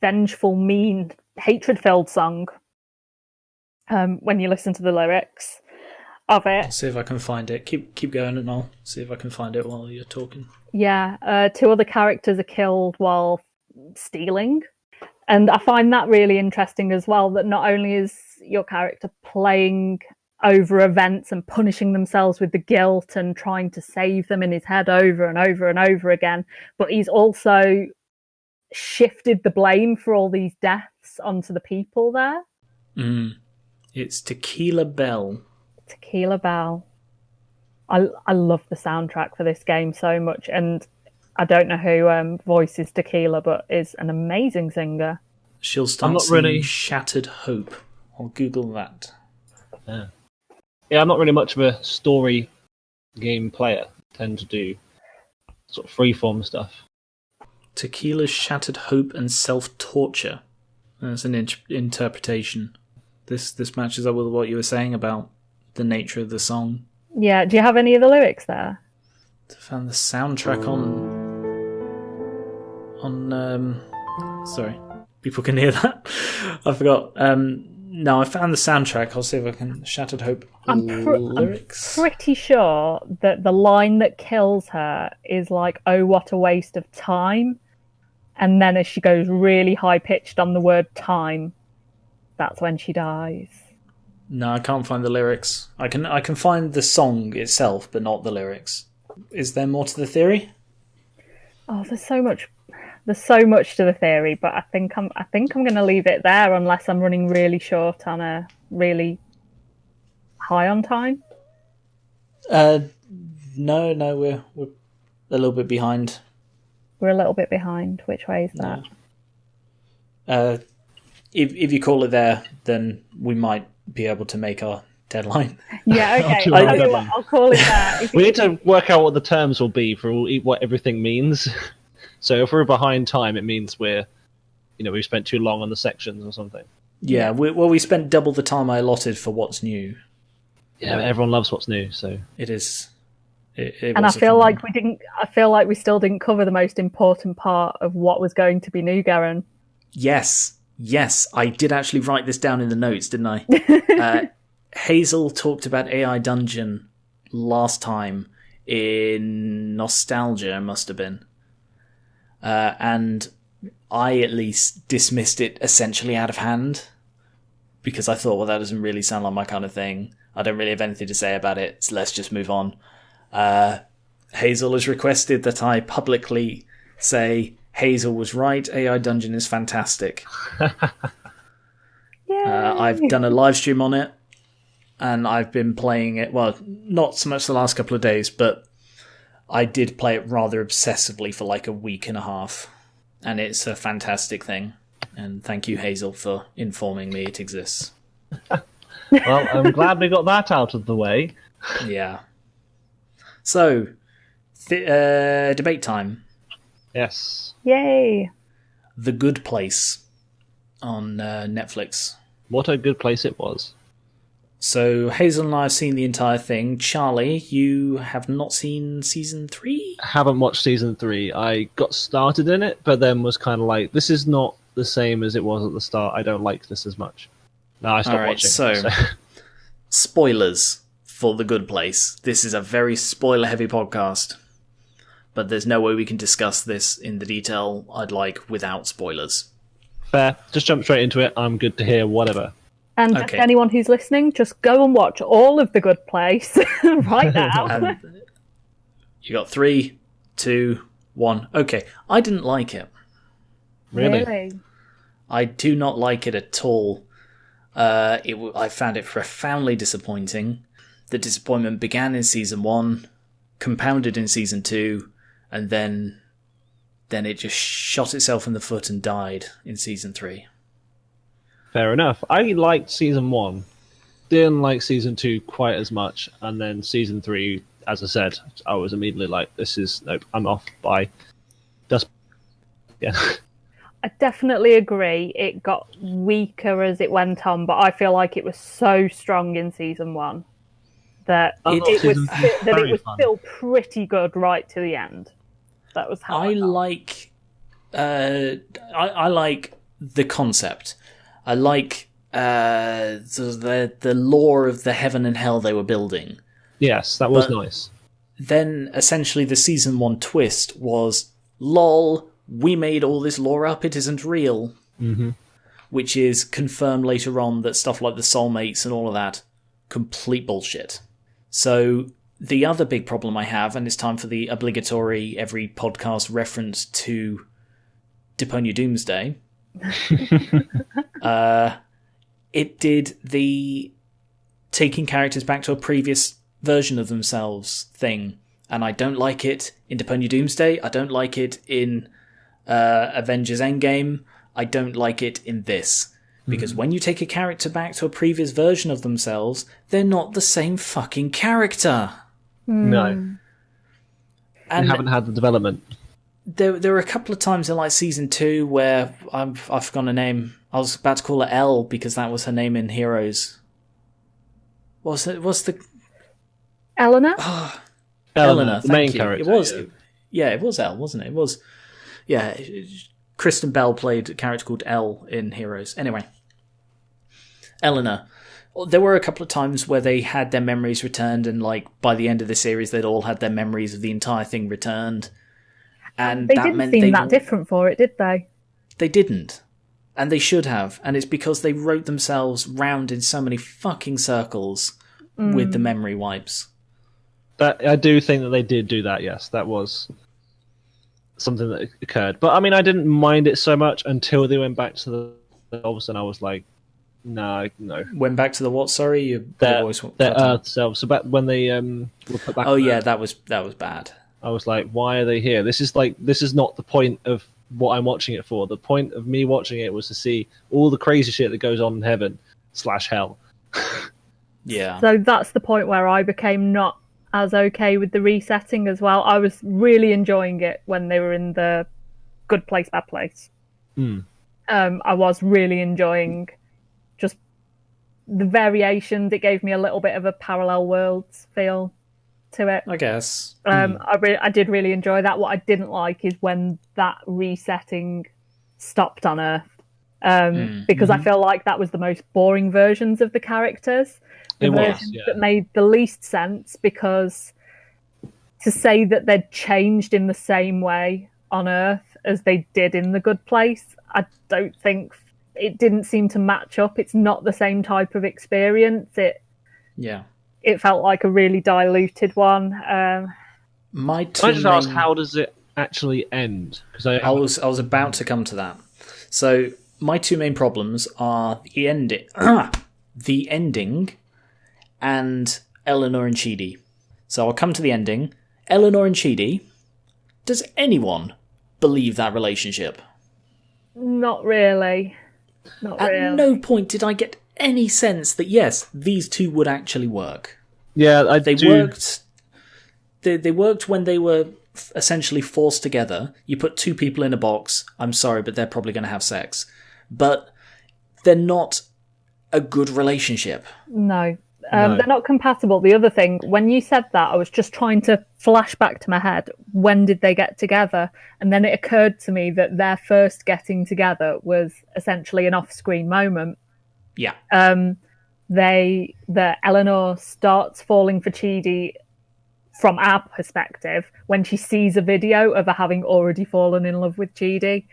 vengeful, mean, hatred-filled song when you listen to the lyrics of it. I'll see if I can find it. Keep going and I'll see if I can find it while you're talking. Yeah, 2 other characters are killed while stealing. And I find that really interesting as well, that not only is your character playing over events and punishing themselves with the guilt and trying to save them in his head over and over and over again, but he's also shifted the blame for all these deaths onto the people there. It's Tequila Bell. Tequila Bell. I love the soundtrack for this game so much, and I don't know who voices Tequila, but is an amazing singer. She'll start singing Shattered Hope I'll Google that. Yeah, I'm not really much of a story game player. I tend to do sort of freeform stuff. Tequila's shattered hope and self-torture. That's an interpretation. This matches up with what you were saying about the nature of the song. Yeah, do you have any of the lyrics there? I found the soundtrack on sorry, people can hear that. I forgot. No, I found the soundtrack. I'll see if I can. Shattered Hope lyrics. I'm pretty sure that the line that kills her is like, "Oh, what a waste of time," and then as she goes really high pitched on the word "time," that's when she dies. No, I can't find the lyrics. I can find the song itself, but not the lyrics. Is there more to the theory? Oh, there's so much to the theory, but I think I'm going to leave it there unless I'm running really short on a really high on time. No, we're a little bit behind. We're a little bit behind. Which way is that? No. If you call it there, then we might be able to make our deadline. Yeah, okay. I'll tell you what, I'll call it that. We need to work out what the terms will be for what everything means. So if we're behind time, it means we've spent too long on the sections or something. Yeah, we spent double the time I allotted for what's new. Yeah, but everyone loves what's new, so it is. And I feel like we didn't. I feel like we still didn't cover the most important part of what was going to be new, Geran. Yes, I did actually write this down in the notes, didn't I? Hazel talked about AI Dungeon last time in Nostalgia, it must have been. And I at least dismissed it essentially out of hand because I thought, well, that doesn't really sound like my kind of thing. I don't really have anything to say about it, so let's just move on. Hazel has requested that I publicly say Hazel was right, AI Dungeon is fantastic. I've done a live stream on it, and I've been playing it, well, not so much the last couple of days, but I did play it rather obsessively for like a week and a half, and it's a fantastic thing. And thank you, Hazel, for informing me it exists. Well, I'm glad we got that out of the way. Yeah. So, debate time. Yes. Yay! The Good Place on Netflix. What a good place it was. So, Hazel and I have seen the entire thing. Charlie, you have not seen season 3? Haven't watched season 3. I got started in it, but then was kind of like, this is not the same as it was at the start. I don't like this as much. No, I stopped watching. So, spoilers for The Good Place. This is a very spoiler-heavy podcast, but there's no way we can discuss this in the detail I'd like without spoilers. Fair. Just jump straight into it. I'm good to hear whatever. And Okay. anyone who's listening, just go and watch all of The Good Place right now. And you got 3, 2, 1. Okay, I didn't like it. Really? I do not like it at all. I found it profoundly disappointing. The disappointment began in season 1, compounded in season 2, and then it just shot itself in the foot and died in season 3. Fair enough. I liked season 1. Didn't like season 2 quite as much. And then season 3, as I said, I was immediately like, nope, I'm off. Bye. Just, yeah. I definitely agree. It got weaker as it went on, but I feel like it was so strong in season 1 that it was still pretty good right to the end. That was how I like the concept. I like the lore of the heaven and hell they were building. Yes, that was nice. Then, essentially, the season 1 twist was, lol, we made all this lore up, it isn't real. Mm-hmm. Which is confirmed later on that stuff like the soulmates and all of that, complete bullshit. So, the other big problem I have, and it's time for the obligatory every podcast reference to Deponia Doomsday, it did the taking characters back to a previous version of themselves thing, and I don't like it in Deponia Doomsday. I don't like it in Avengers Endgame. I don't like it in this. Because when you take a character back to a previous version of themselves, they're not the same fucking character. No. And they haven't had the development. There were a couple of times in like season 2 where I've forgotten her name. I was about to call her Elle because that was her name in Heroes. What's the Eleanor? Eleanor, the main thank you. character. It was, it was Elle, wasn't it? It was, Kristen Bell played a character called Elle in Heroes. Anyway, Eleanor. There were a couple of times where they had their memories returned, and like by the end of the series, they'd all had their memories of the entire thing returned. And they that didn't meant seem that different for it, did they? They didn't. And they should have. And it's because they wrote themselves round in so many fucking circles with the memory wipes. That I do think that they did do that, yes. That was something that occurred. But I mean, I didn't mind it so much until they went back to the elves, and I was like, no. Went back to the what, sorry? Their Earth selves. So back when they were put back. Oh yeah, that was bad. I was like, why are they here? This is not the point of what I'm watching it for. The point of me watching it was to see all the crazy shit that goes on in heaven/hell. Yeah. So that's the point where I became not as okay with the resetting as well. I was really enjoying it when they were in the good place, bad place. I was really enjoying just the variations. It gave me a little bit of a parallel worlds feel to it, I guess. I did really enjoy that. What I didn't like is when that resetting stopped on Earth, because I feel like that was the most boring versions of the characters. The versions that made the least sense, because to say that they'd changed in the same way on Earth as they did in the good place, I don't think it didn't seem to match up. It's not the same type of experience. It felt like a really diluted one. Can I just ask, how does it actually end? Because I was about to come to that. So my two main problems are the ending, and Eleanor and Chidi. So I'll come to the ending. Eleanor and Chidi. Does anyone believe that relationship? Not really. At no point did I get any sense that yes, these two would actually work. Yeah, they worked. They worked when they were essentially forced together. You put two people in a box. I'm sorry, but they're probably going to have sex. But they're not a good relationship. No. They're not compatible. The other thing, when you said that, I was just trying to flash back to my head. When did they get together? And then it occurred to me that their first getting together was essentially an off-screen moment. Yeah. Eleanor starts falling for Chidi from our perspective when she sees a video of her having already fallen in love with Chidi.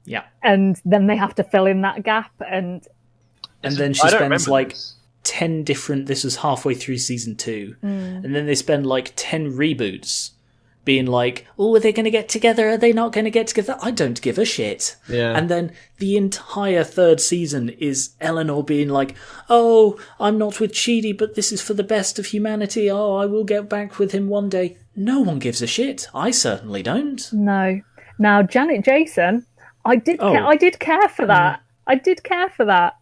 Yeah. And then they have to fill in that gap, and then she spends like 10 different... This was halfway through season 2. And then they spend like 10 reboots being like, oh, are they going to get together? Are they not going to get together? I don't give a shit. Yeah. And then the entire third season is Eleanor being like, oh, I'm not with Chidi, but this is for the best of humanity. Oh, I will get back with him one day. No one gives a shit. I certainly don't. No. Now, Janet Jason, I did care for that. I did care for that.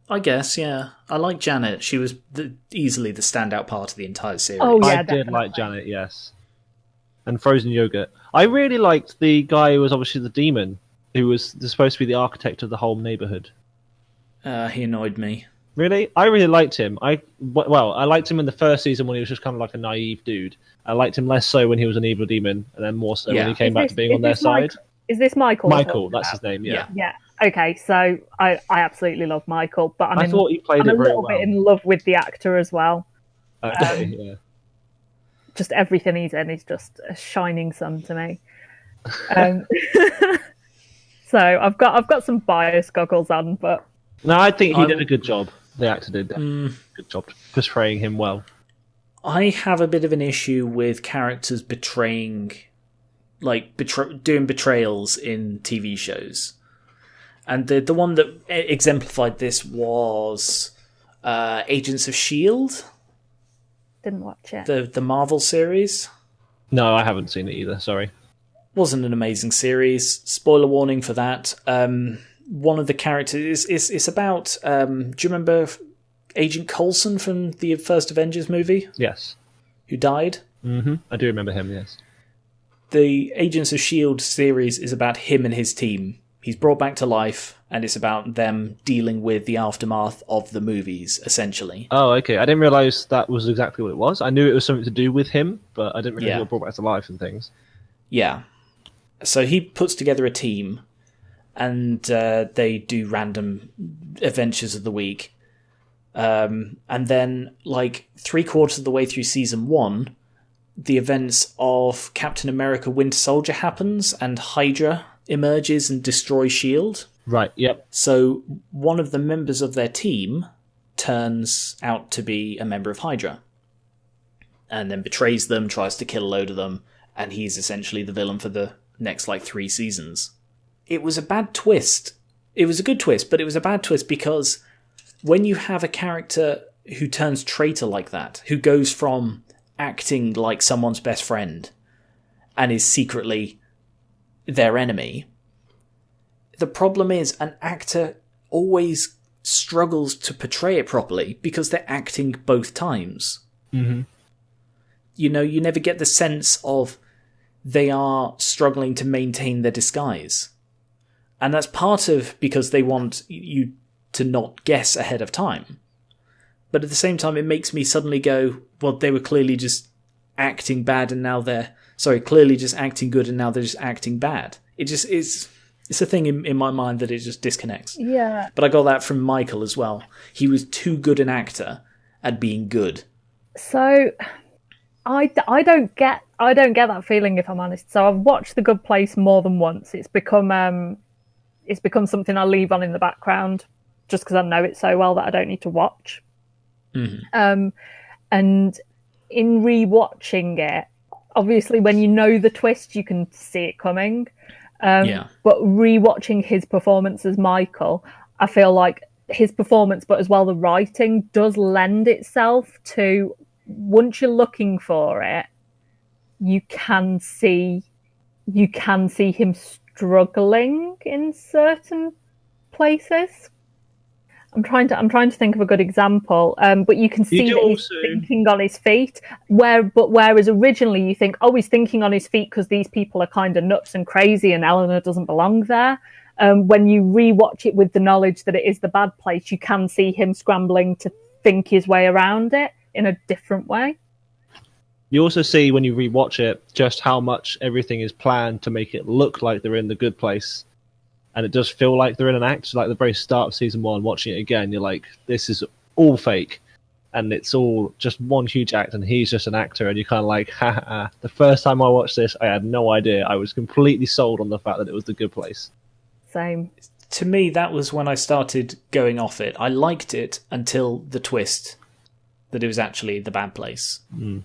I guess, yeah. I like Janet. She was easily the standout part of the entire series. Oh, yeah, I did like Janet, yes. And frozen yogurt. I really liked the guy who was obviously the demon, who was supposed to be the architect of the whole neighborhood. He annoyed me. Really? I really liked him. I liked him in the first season when he was just kind of like a naive dude. I liked him less so when he was an evil demon, and then more so when he came back to being on their side. Is this Michael? Michael, that's his name, yeah. Yeah. Okay, so I absolutely love Michael, but I thought he played it very well. I'm a little bit in love with the actor as well. Okay, yeah. Just everything he's in is just a shining sun to me. So I've got some bias goggles on, but no, I think he did a good job. The actor did a good job portraying him well. I have a bit of an issue with characters betraying, doing betrayals in TV shows. And the one that exemplified this was Agents of S.H.I.E.L.D. Didn't watch it. The Marvel series. No, I haven't seen it either, sorry. Wasn't an amazing series. Spoiler warning for that. one of the characters. It's about. Do you remember Agent Coulson from the first Avengers movie? Yes. Who died? Mm-hmm. I do remember him, yes. The Agents of S.H.I.E.L.D. series is about him and his team. He's brought back to life, and it's about them dealing with the aftermath of the movies, essentially. Oh, okay. I didn't realise that was exactly what it was. I knew it was something to do with him, but I didn't realise he got brought back to life and things. Yeah. So he puts together a team, and they do random adventures of the week. And then, like, 3/4 of the way through season 1, the events of Captain America Winter Soldier happens, and Hydra emerges and destroys S.H.I.E.L.D. Right, yep. So one of the members of their team turns out to be a member of Hydra, and then betrays them, tries to kill a load of them, and he's essentially the villain for the next, 3 seasons. It was a bad twist. It was a good twist, but it was a bad twist because when you have a character who turns traitor like that, who goes from acting like someone's best friend and is secretly their enemy, the problem is an actor always struggles to portray it properly because they're acting both times. Mm-hmm. You never get the sense of they are struggling to maintain their disguise. And that's part of because they want you to not guess ahead of time. But at the same time, it makes me suddenly go, well, they were clearly just acting bad and now clearly just acting good and now they're just acting bad. It's a thing in my mind that it just disconnects. Yeah. But I got that from Michael as well. He was too good an actor at being good. So I don't get that feeling, if I'm honest. So I've watched The Good Place more than once. It's become something I leave on in the background just because I know it so well that I don't need to watch. Mm-hmm. And in rewatching it, obviously when you know the twist, you can see it coming. But rewatching his performance as Michael, I feel like his performance, but as well the writing, does lend itself to, once you're looking for it, you can see him struggling in certain places. I'm trying to think of a good example, but you can see that he's thinking on his feet. Whereas originally you think, oh, he's thinking on his feet because these people are kind of nuts and crazy, and Eleanor doesn't belong there. When you rewatch it with the knowledge that it is the bad place, you can see him scrambling to think his way around it in a different way. You also see when you rewatch it just how much everything is planned to make it look like they're in the good place. And it does feel like they're in an act. Like the very start of season 1, watching it again, you're like, this is all fake. And it's all just one huge act, and he's just an actor. And you're kind of like, ha ha. The first time I watched this, I had no idea. I was completely sold on the fact that it was the good place. Same. To me, that was when I started going off it. I liked it until the twist that it was actually the bad place. Mm.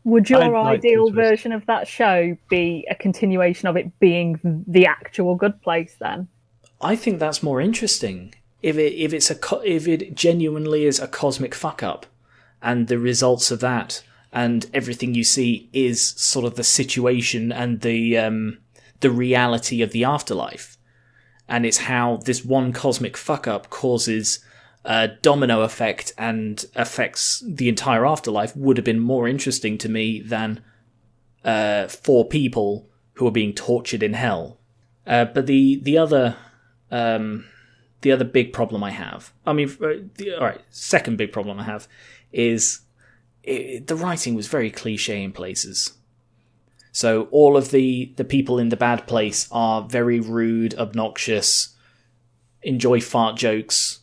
Would your ideal version of that show be a continuation of it being the actual good place then? I think that's more interesting. If it genuinely is a cosmic fuck up, and the results of that, and everything you see is sort of the situation and the reality of the afterlife, and it's how this one cosmic fuck up causes a domino effect and affects the entire afterlife, would have been more interesting to me than 4 people who are being tortured in hell. But the other big problem I have, second big problem I have is the writing was very cliche in places. So all of the people in the bad place are very rude, obnoxious, enjoy fart jokes,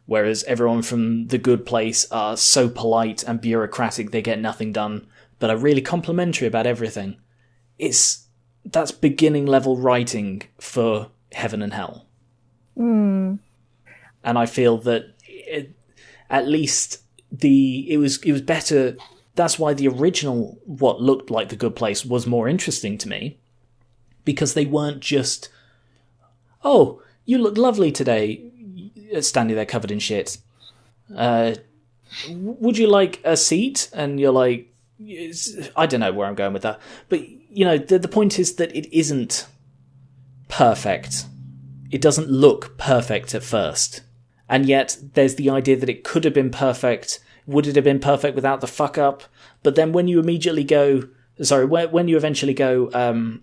whereas everyone from the good place are so polite and bureaucratic they get nothing done, but are really complimentary about everything. That's beginning level writing for Heaven and Hell. Mm. And I feel that at least it was better. That's why the original, what looked like The Good Place, was more interesting to me, because they weren't just, oh, you look lovely today, standing there covered in shit. Would you like a seat? And you're like, I don't know where I'm going with that. But, the point is that it isn't perfect. it doesn't look perfect at first. And yet there's the idea that it could have been perfect. Would it have been perfect without the fuck up? But then when you immediately go, when you eventually go,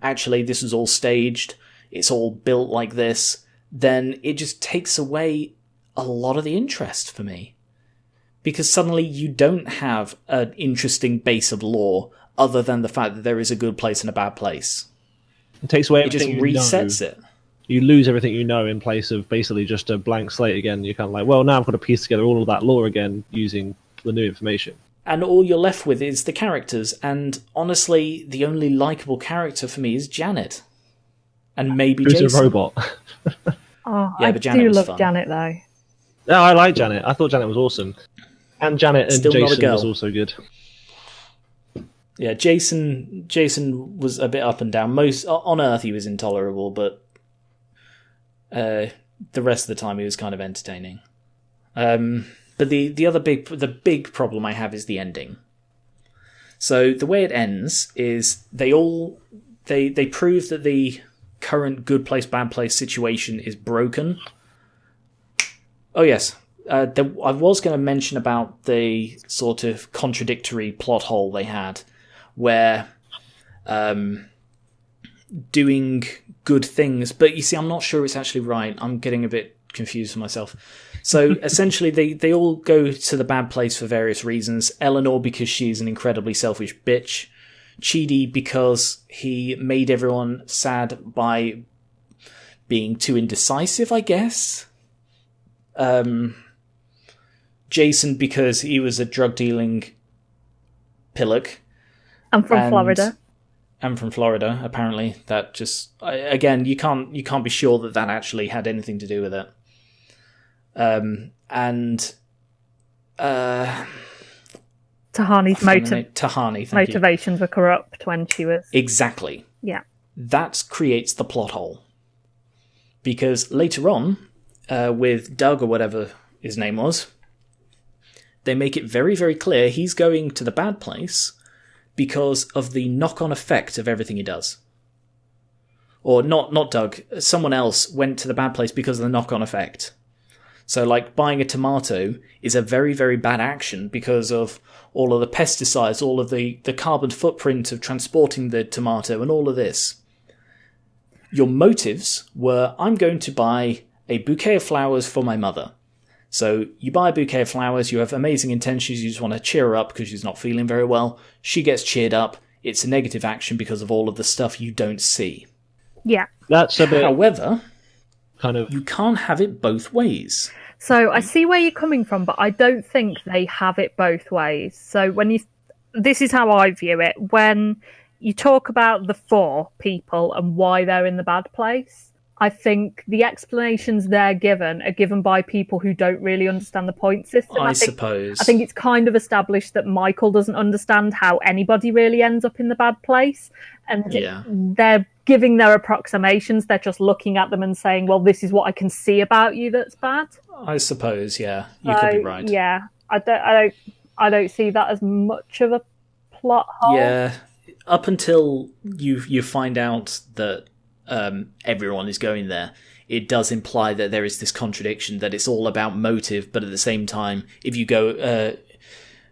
actually this is all staged, it's all built like this, then it just takes away a lot of the interest for me. Because suddenly you don't have an interesting base of lore other than the fact that there is a good place and a bad place. It takes away It just everything resets it. You lose everything you know in place of basically just a blank slate again. You're kind of like, well, now I've got to piece together all of that lore again using the new information. And all you're left with is the characters. And honestly, the only likable character for me is Janet. And maybe Who's Jason. a robot. Oh, Yeah, I but Janet do was love fun. Janet, though. No, I like Janet. I thought Janet was awesome. And Janet and Still not a Jason girl. was also good. Yeah, Jason was a bit up and down. On Earth he was intolerable, but the rest of the time he was kind of entertaining. But the big problem I have is the ending. So the way it ends is they prove that the current good place bad place situation is broken. Oh yes, I was going to mention about the sort of contradictory plot hole they had, where doing good things, but you see, I'm not sure it's actually right. I'm getting a bit confused for myself. So essentially, they all go to the bad place for various reasons. Eleanor because she's an incredibly selfish bitch. Chidi because he made everyone sad by being too indecisive, I guess. Jason because he was a drug-dealing pillock. I'm from Florida. I'm from Florida, apparently. That just... Again, you can't be sure that actually had anything to do with it. Tahani's motivations were corrupt when she was... Exactly. Yeah. That creates the plot hole. Because later on, with Doug or whatever his name was, they make it very, very clear he's going to the bad place because of the knock-on effect of everything he does. Or not Doug, someone else went to the bad place because of the knock-on effect. So, like, buying a tomato is a very, very bad action because of all of the pesticides, all of the carbon footprint of transporting the tomato and all of this. Your motives were, I'm going to buy a bouquet of flowers for my mother. So you buy a bouquet of flowers, you have amazing intentions, you just want to cheer her up because she's not feeling very well. She gets cheered up. It's a negative action because of all of the stuff you don't see. Yeah. That's a bit... However, kind of... you can't have it both ways. So I see where you're coming from, but I don't think they have it both ways. So this is how I view it. When you talk about the four people and why they're in the bad place, I think the explanations they're given are given by people who don't really understand the point system. I suppose. I think it's kind of established that Michael doesn't understand how anybody really ends up in the bad place. And they're giving their approximations. They're just looking at them and saying, well, this is what I can see about you that's bad. I suppose, yeah. You could be right. Yeah. I don't see that as much of a plot hole. Yeah. Up until you find out that everyone is going there, it does imply that there is this contradiction, that it's all about motive, but at the same time, if you go,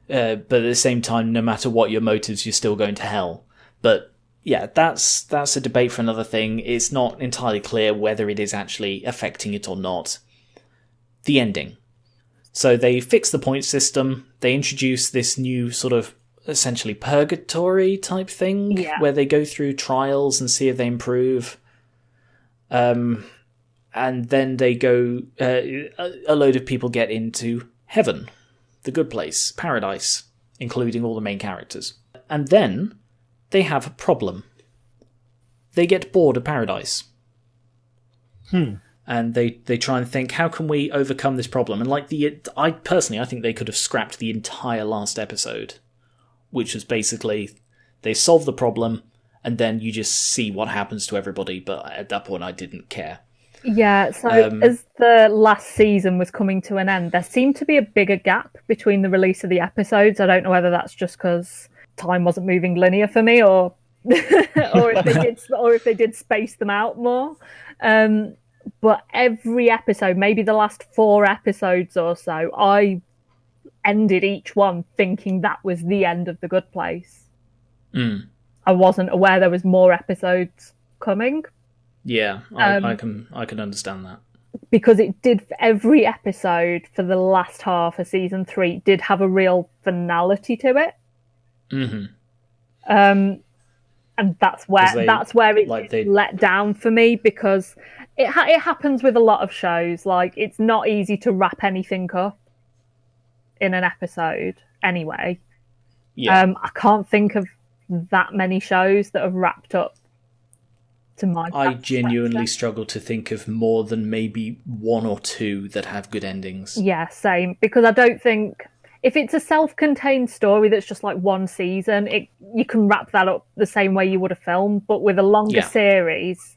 but at the same time, no matter what your motives, you're still going to hell. But yeah, that's a debate for another thing. It's not entirely clear whether it is actually affecting it or not. The ending. So they fix the point system. They introduce this new sort of essentially purgatory type thing, where they go through trials and see if they improve. And then they go, a load of people get into heaven, the good place, paradise, including all the main characters. And then they have a problem. They get bored of paradise. And they try and think, how can we overcome this problem? And I think they could have scrapped the entire last episode, which was basically they solve the problem and then you just see what happens to everybody. But at that point, I didn't care. Yeah, so as the last season was coming to an end, there seemed to be a bigger gap between the release of the episodes. I don't know whether that's just because time wasn't moving linear for me, or if they did space them out more. But every episode, maybe the last 4 episodes or so, I ended each one thinking that was the end of The Good Place. I wasn't aware there was more episodes coming. Yeah, I can understand that. Because it did, every episode for the last half of season 3 did have a real finality to it. And that's where it let down for me, because it happens with a lot of shows. Like, it's not easy to wrap anything up in an episode anyway. Yeah. I can't think of that many shows that have wrapped up to my I genuinely struggle to think of more than maybe 1 or 2 that have good endings. Yeah, same. Because I don't think, if it's a self-contained story that's just like 1 season, you can wrap that up the same way you would a film. But with a longer series,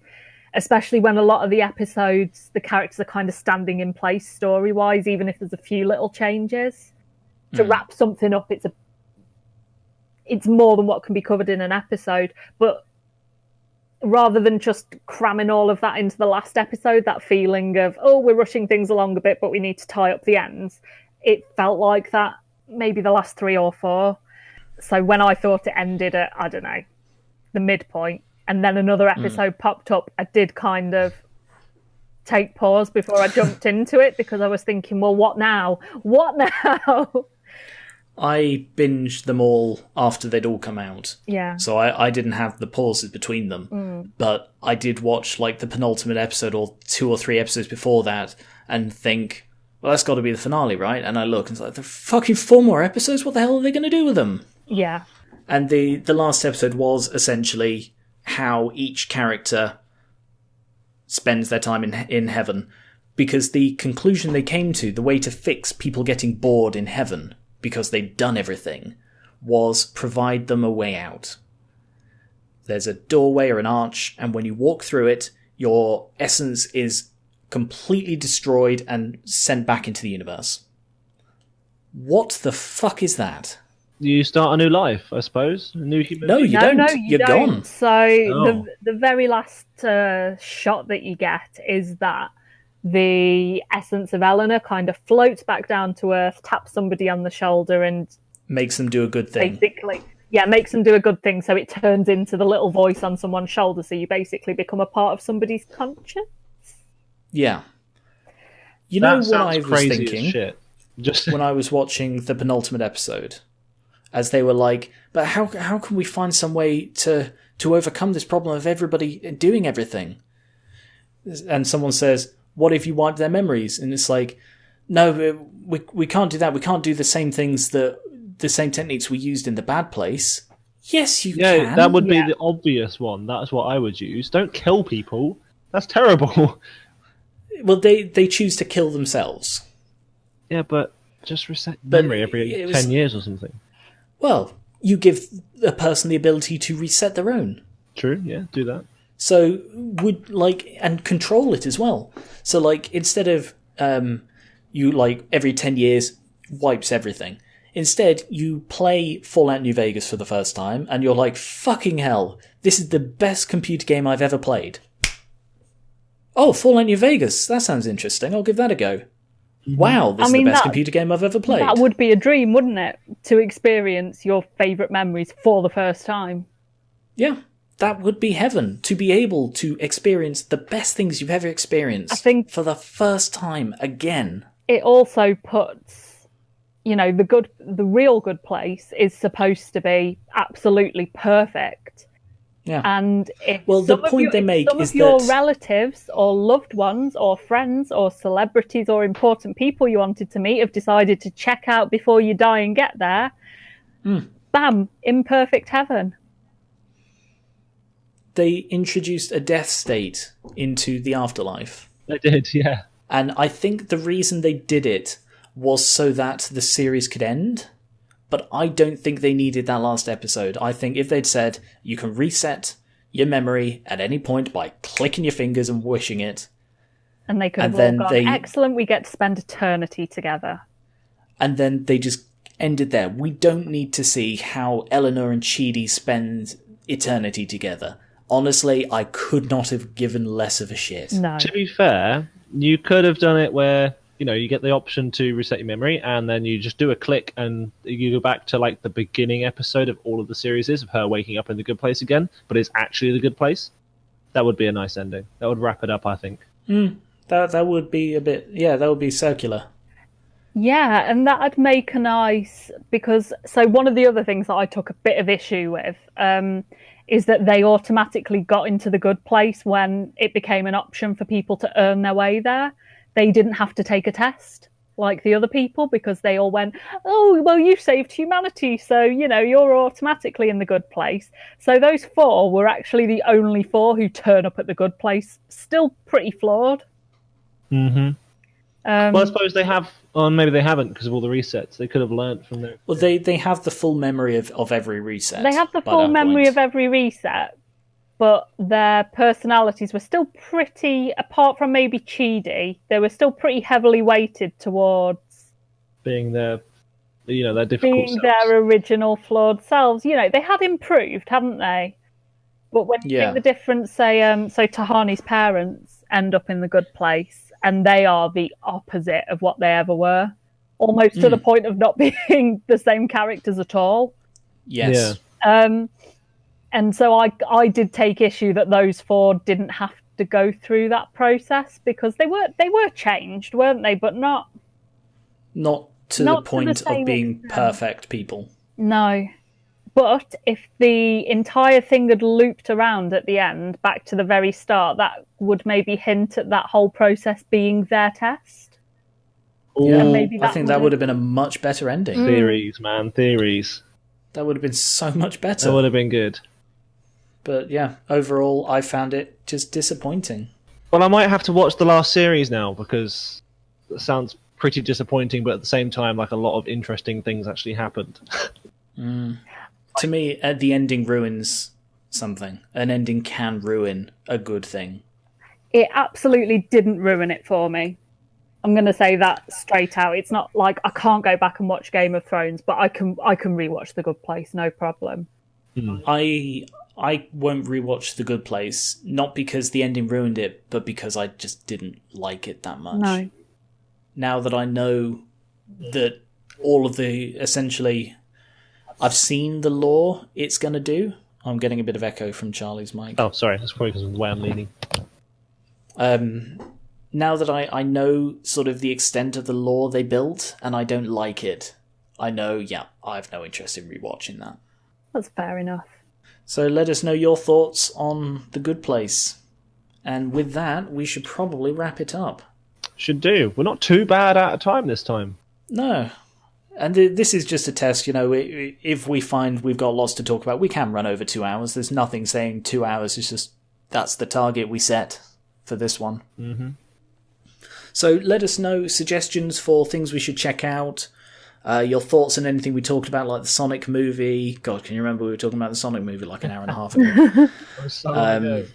especially when a lot of the episodes, the characters are kind of standing in place story-wise, even if there's a few little changes, to wrap something up, it's more than what can be covered in an episode. But rather than just cramming all of that into the last episode, that feeling of, oh, we're rushing things along a bit, but we need to tie up the ends, it felt like that maybe the last 3 or 4. So when I thought it ended at, I don't know, the midpoint, and then another episode popped up, I did kind of take pause before I jumped into it, because I was thinking, well, what now? What now? I binged them all after they'd all come out. Yeah. So I didn't have the pauses between them. But I did watch like the penultimate episode or 2 or 3 episodes before that and think, well, that's got to be the finale, right? And I look and it's like, there are fucking 4 more episodes? What the hell are they going to do with them? Yeah. And the last episode was essentially how each character spends their time in heaven. Because the conclusion they came to, the way to fix people getting bored in heaven because they'd done everything, was provide them a way out. There's a doorway or an arch, and when you walk through it, your essence is completely destroyed and sent back into the universe. What the fuck is that? You start a new life, I suppose. A new human No, being. you don't. No, You're don't. gone. So the very last shot that you get is that the essence of Eleanor kind of floats back down to Earth, taps somebody on the shoulder, and makes them do a good thing. Basically, makes them do a good thing. So it turns into the little voice on someone's shoulder. So you basically become a part of somebody's conscience. Yeah. You know what I was crazy thinking as shit. Just when I was watching the penultimate episode, as they were like, but how can we find some way to overcome this problem of everybody doing everything? And someone says, what if you wipe their memories? And it's like, no, we can't do that. We can't do the same things, the same techniques we used in The Bad Place. Yes, you can. Yeah, that would be the obvious one. That's what I would use. Don't kill people. That's terrible. Well, they choose to kill themselves. Yeah, but just reset memory every 10 years or something. Well, you give a person the ability to reset their own. True, yeah, do that. So, and control it as well. So, like, instead of you, like, every 10 years wipes everything, instead you play Fallout New Vegas for the first time, and you're like, fucking hell, this is the best computer game I've ever played. Oh, Fallout New Vegas, that sounds interesting, I'll give that a go. Wow, this is the best computer game I've ever played. That would be a dream, wouldn't it? To experience your favourite memories for the first time. Yeah. That would be heaven, to be able to experience the best things you've ever experienced, I think, for the first time again. It also puts, the real Good Place is supposed to be absolutely perfect. Yeah. And if the point they make is that your relatives or loved ones or friends or celebrities or important people you wanted to meet have decided to check out before you die and get there, bam, imperfect heaven. They introduced a death state into the afterlife. They did, yeah. And I think the reason they did it was so that the series could end. But I don't think they needed that last episode. I think if they'd said, you can reset your memory at any point by clicking your fingers and wishing it. And they could have all gone, excellent, we get to spend eternity together. And then they just ended there. We don't need to see how Eleanor and Chidi spend eternity together. honestly, I could not have given less of a shit. No. To be fair, you could have done it where, you get the option to reset your memory, and then you just do a click and you go back to like the beginning episode of all of the series of her waking up in the good place again, but it's actually the good place. That would be a nice ending. That would wrap it up, I think. That would be a bit... Yeah, that would be circular. Yeah, and that'd make a nice... Because, so one of the other things that I took a bit of issue with is that they automatically got into the good place when it became an option for people to earn their way there. They didn't have to take a test like the other people because they all went, oh, well, you saved humanity, so, you're automatically in the good place. So those 4 were actually the only 4 who turn up at the good place. Still pretty flawed. Mm-hmm. Well, I suppose they have, or maybe they haven't because of all the resets. They could have learnt from their... Well, they have the full memory of every reset. They have the full memory of every reset, but their personalities were still pretty, apart from maybe Chidi, they were still pretty heavily weighted towards being their difficult being selves. Their original flawed selves. They had improved, hadn't they? But when you think the difference, say Tahani's parents end up in the good place, and they are the opposite of what they ever were, almost to the point of not being the same characters at all. Yes. Yeah. And so I did take issue that those 4 didn't have to go through that process because they were changed, weren't they? But not to the point of being perfect people. No. But if the entire thing had looped around at the end, back to the very start, that would maybe hint at that whole process being their test. Yeah, I think that would have been a much better ending. Theories, man, theories. That would have been so much better. That would have been good. But yeah, overall, I found it just disappointing. Well, I might have to watch the last series now because it sounds pretty disappointing, but at the same time, like a lot of interesting things actually happened. To me, the ending ruins something. An ending can ruin a good thing. It absolutely didn't ruin it for me. I'm going to say that straight out. It's not like I can't go back and watch Game of Thrones, but I can rewatch The Good Place, no problem. I won't rewatch The Good Place, not because the ending ruined it, but because I just didn't like it that much. No. Now that I know that all of the, essentially, I've seen the lore it's going to do. I'm getting a bit of echo from Charlie's mic. Oh, sorry, that's probably because of the way I'm leaning. Now that I know sort of the extent of the lore they built, and I don't like it, I know, I have no interest in rewatching that. That's fair enough. So let us know your thoughts on The Good Place. And with that, we should probably wrap it up. Should do. We're not too bad out of time this time. No. And this is just a test, if we find we've got lots to talk about, we can run over 2 hours. There's nothing saying 2 hours, it's just that's the target we set for this one. Mm-hmm. So let us know suggestions for things we should check out, your thoughts on anything we talked about, like the Sonic movie. God, can you remember we were talking about the Sonic movie like an hour and a half ago?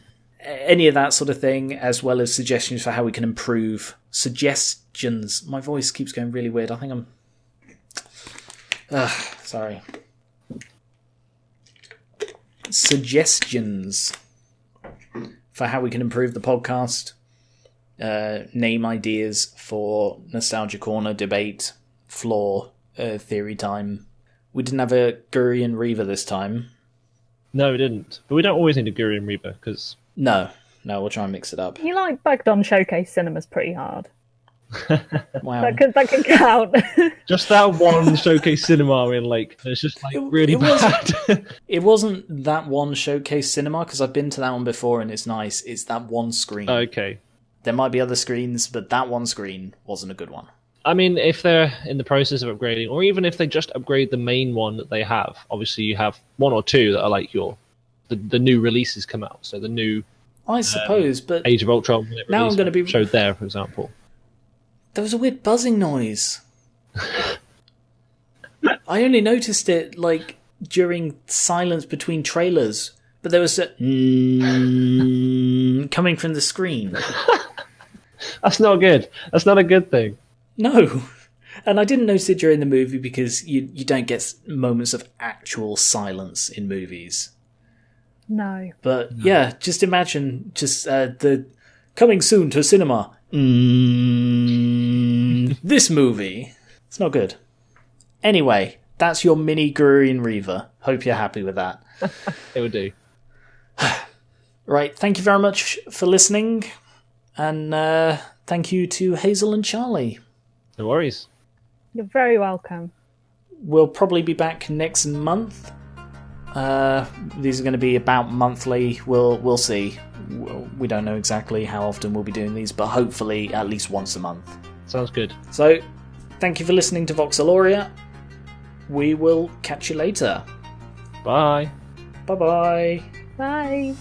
Any of that sort of thing, as well as suggestions for how we can improve. Suggestions. My voice keeps going really weird. I think I'm... sorry. Suggestions for how we can improve the podcast. Name ideas for Nostalgia Corner, debate, floor, theory time. We didn't have a Gurian Reaver this time. No, we didn't. But we don't always need a Gurian Reaver, because... No, we'll try and mix it up. You bagged on Showcase Cinemas pretty hard. Wow. That can count. Just that one Showcase Cinema in it's just really bad. It wasn't that one Showcase Cinema, because I've been to that one before and it's nice. It's that one screen. Okay. There might be other screens, but that one screen wasn't a good one. I mean, if they're in the process of upgrading, or even if they just upgrade the main one that they have, obviously you have one or two that are like the new releases come out. So the new, I suppose, but Age of Ultron. Now I'm going to be showed there, for example. There was a weird buzzing noise. I only noticed it during silence between trailers, but there was a coming from the screen. That's not good. That's not a good thing. No. And I didn't notice it during the movie because you don't get moments of actual silence in movies. No. But yeah, just imagine the coming soon to cinema. This movie. It's not good. Anyway, that's your mini Grurian Reaver. Hope you're happy with that. It would do. Right, thank you very much for listening. And thank you to Hazel and Charlie. No worries. You're very welcome. We'll probably be back next month. These are going to be about monthly. We'll see. We don't know exactly how often we'll be doing these, but hopefully at least once a month. Sounds good. So, thank you for listening to Vox Aloria. We will catch you later. Bye. Bye-bye. Bye.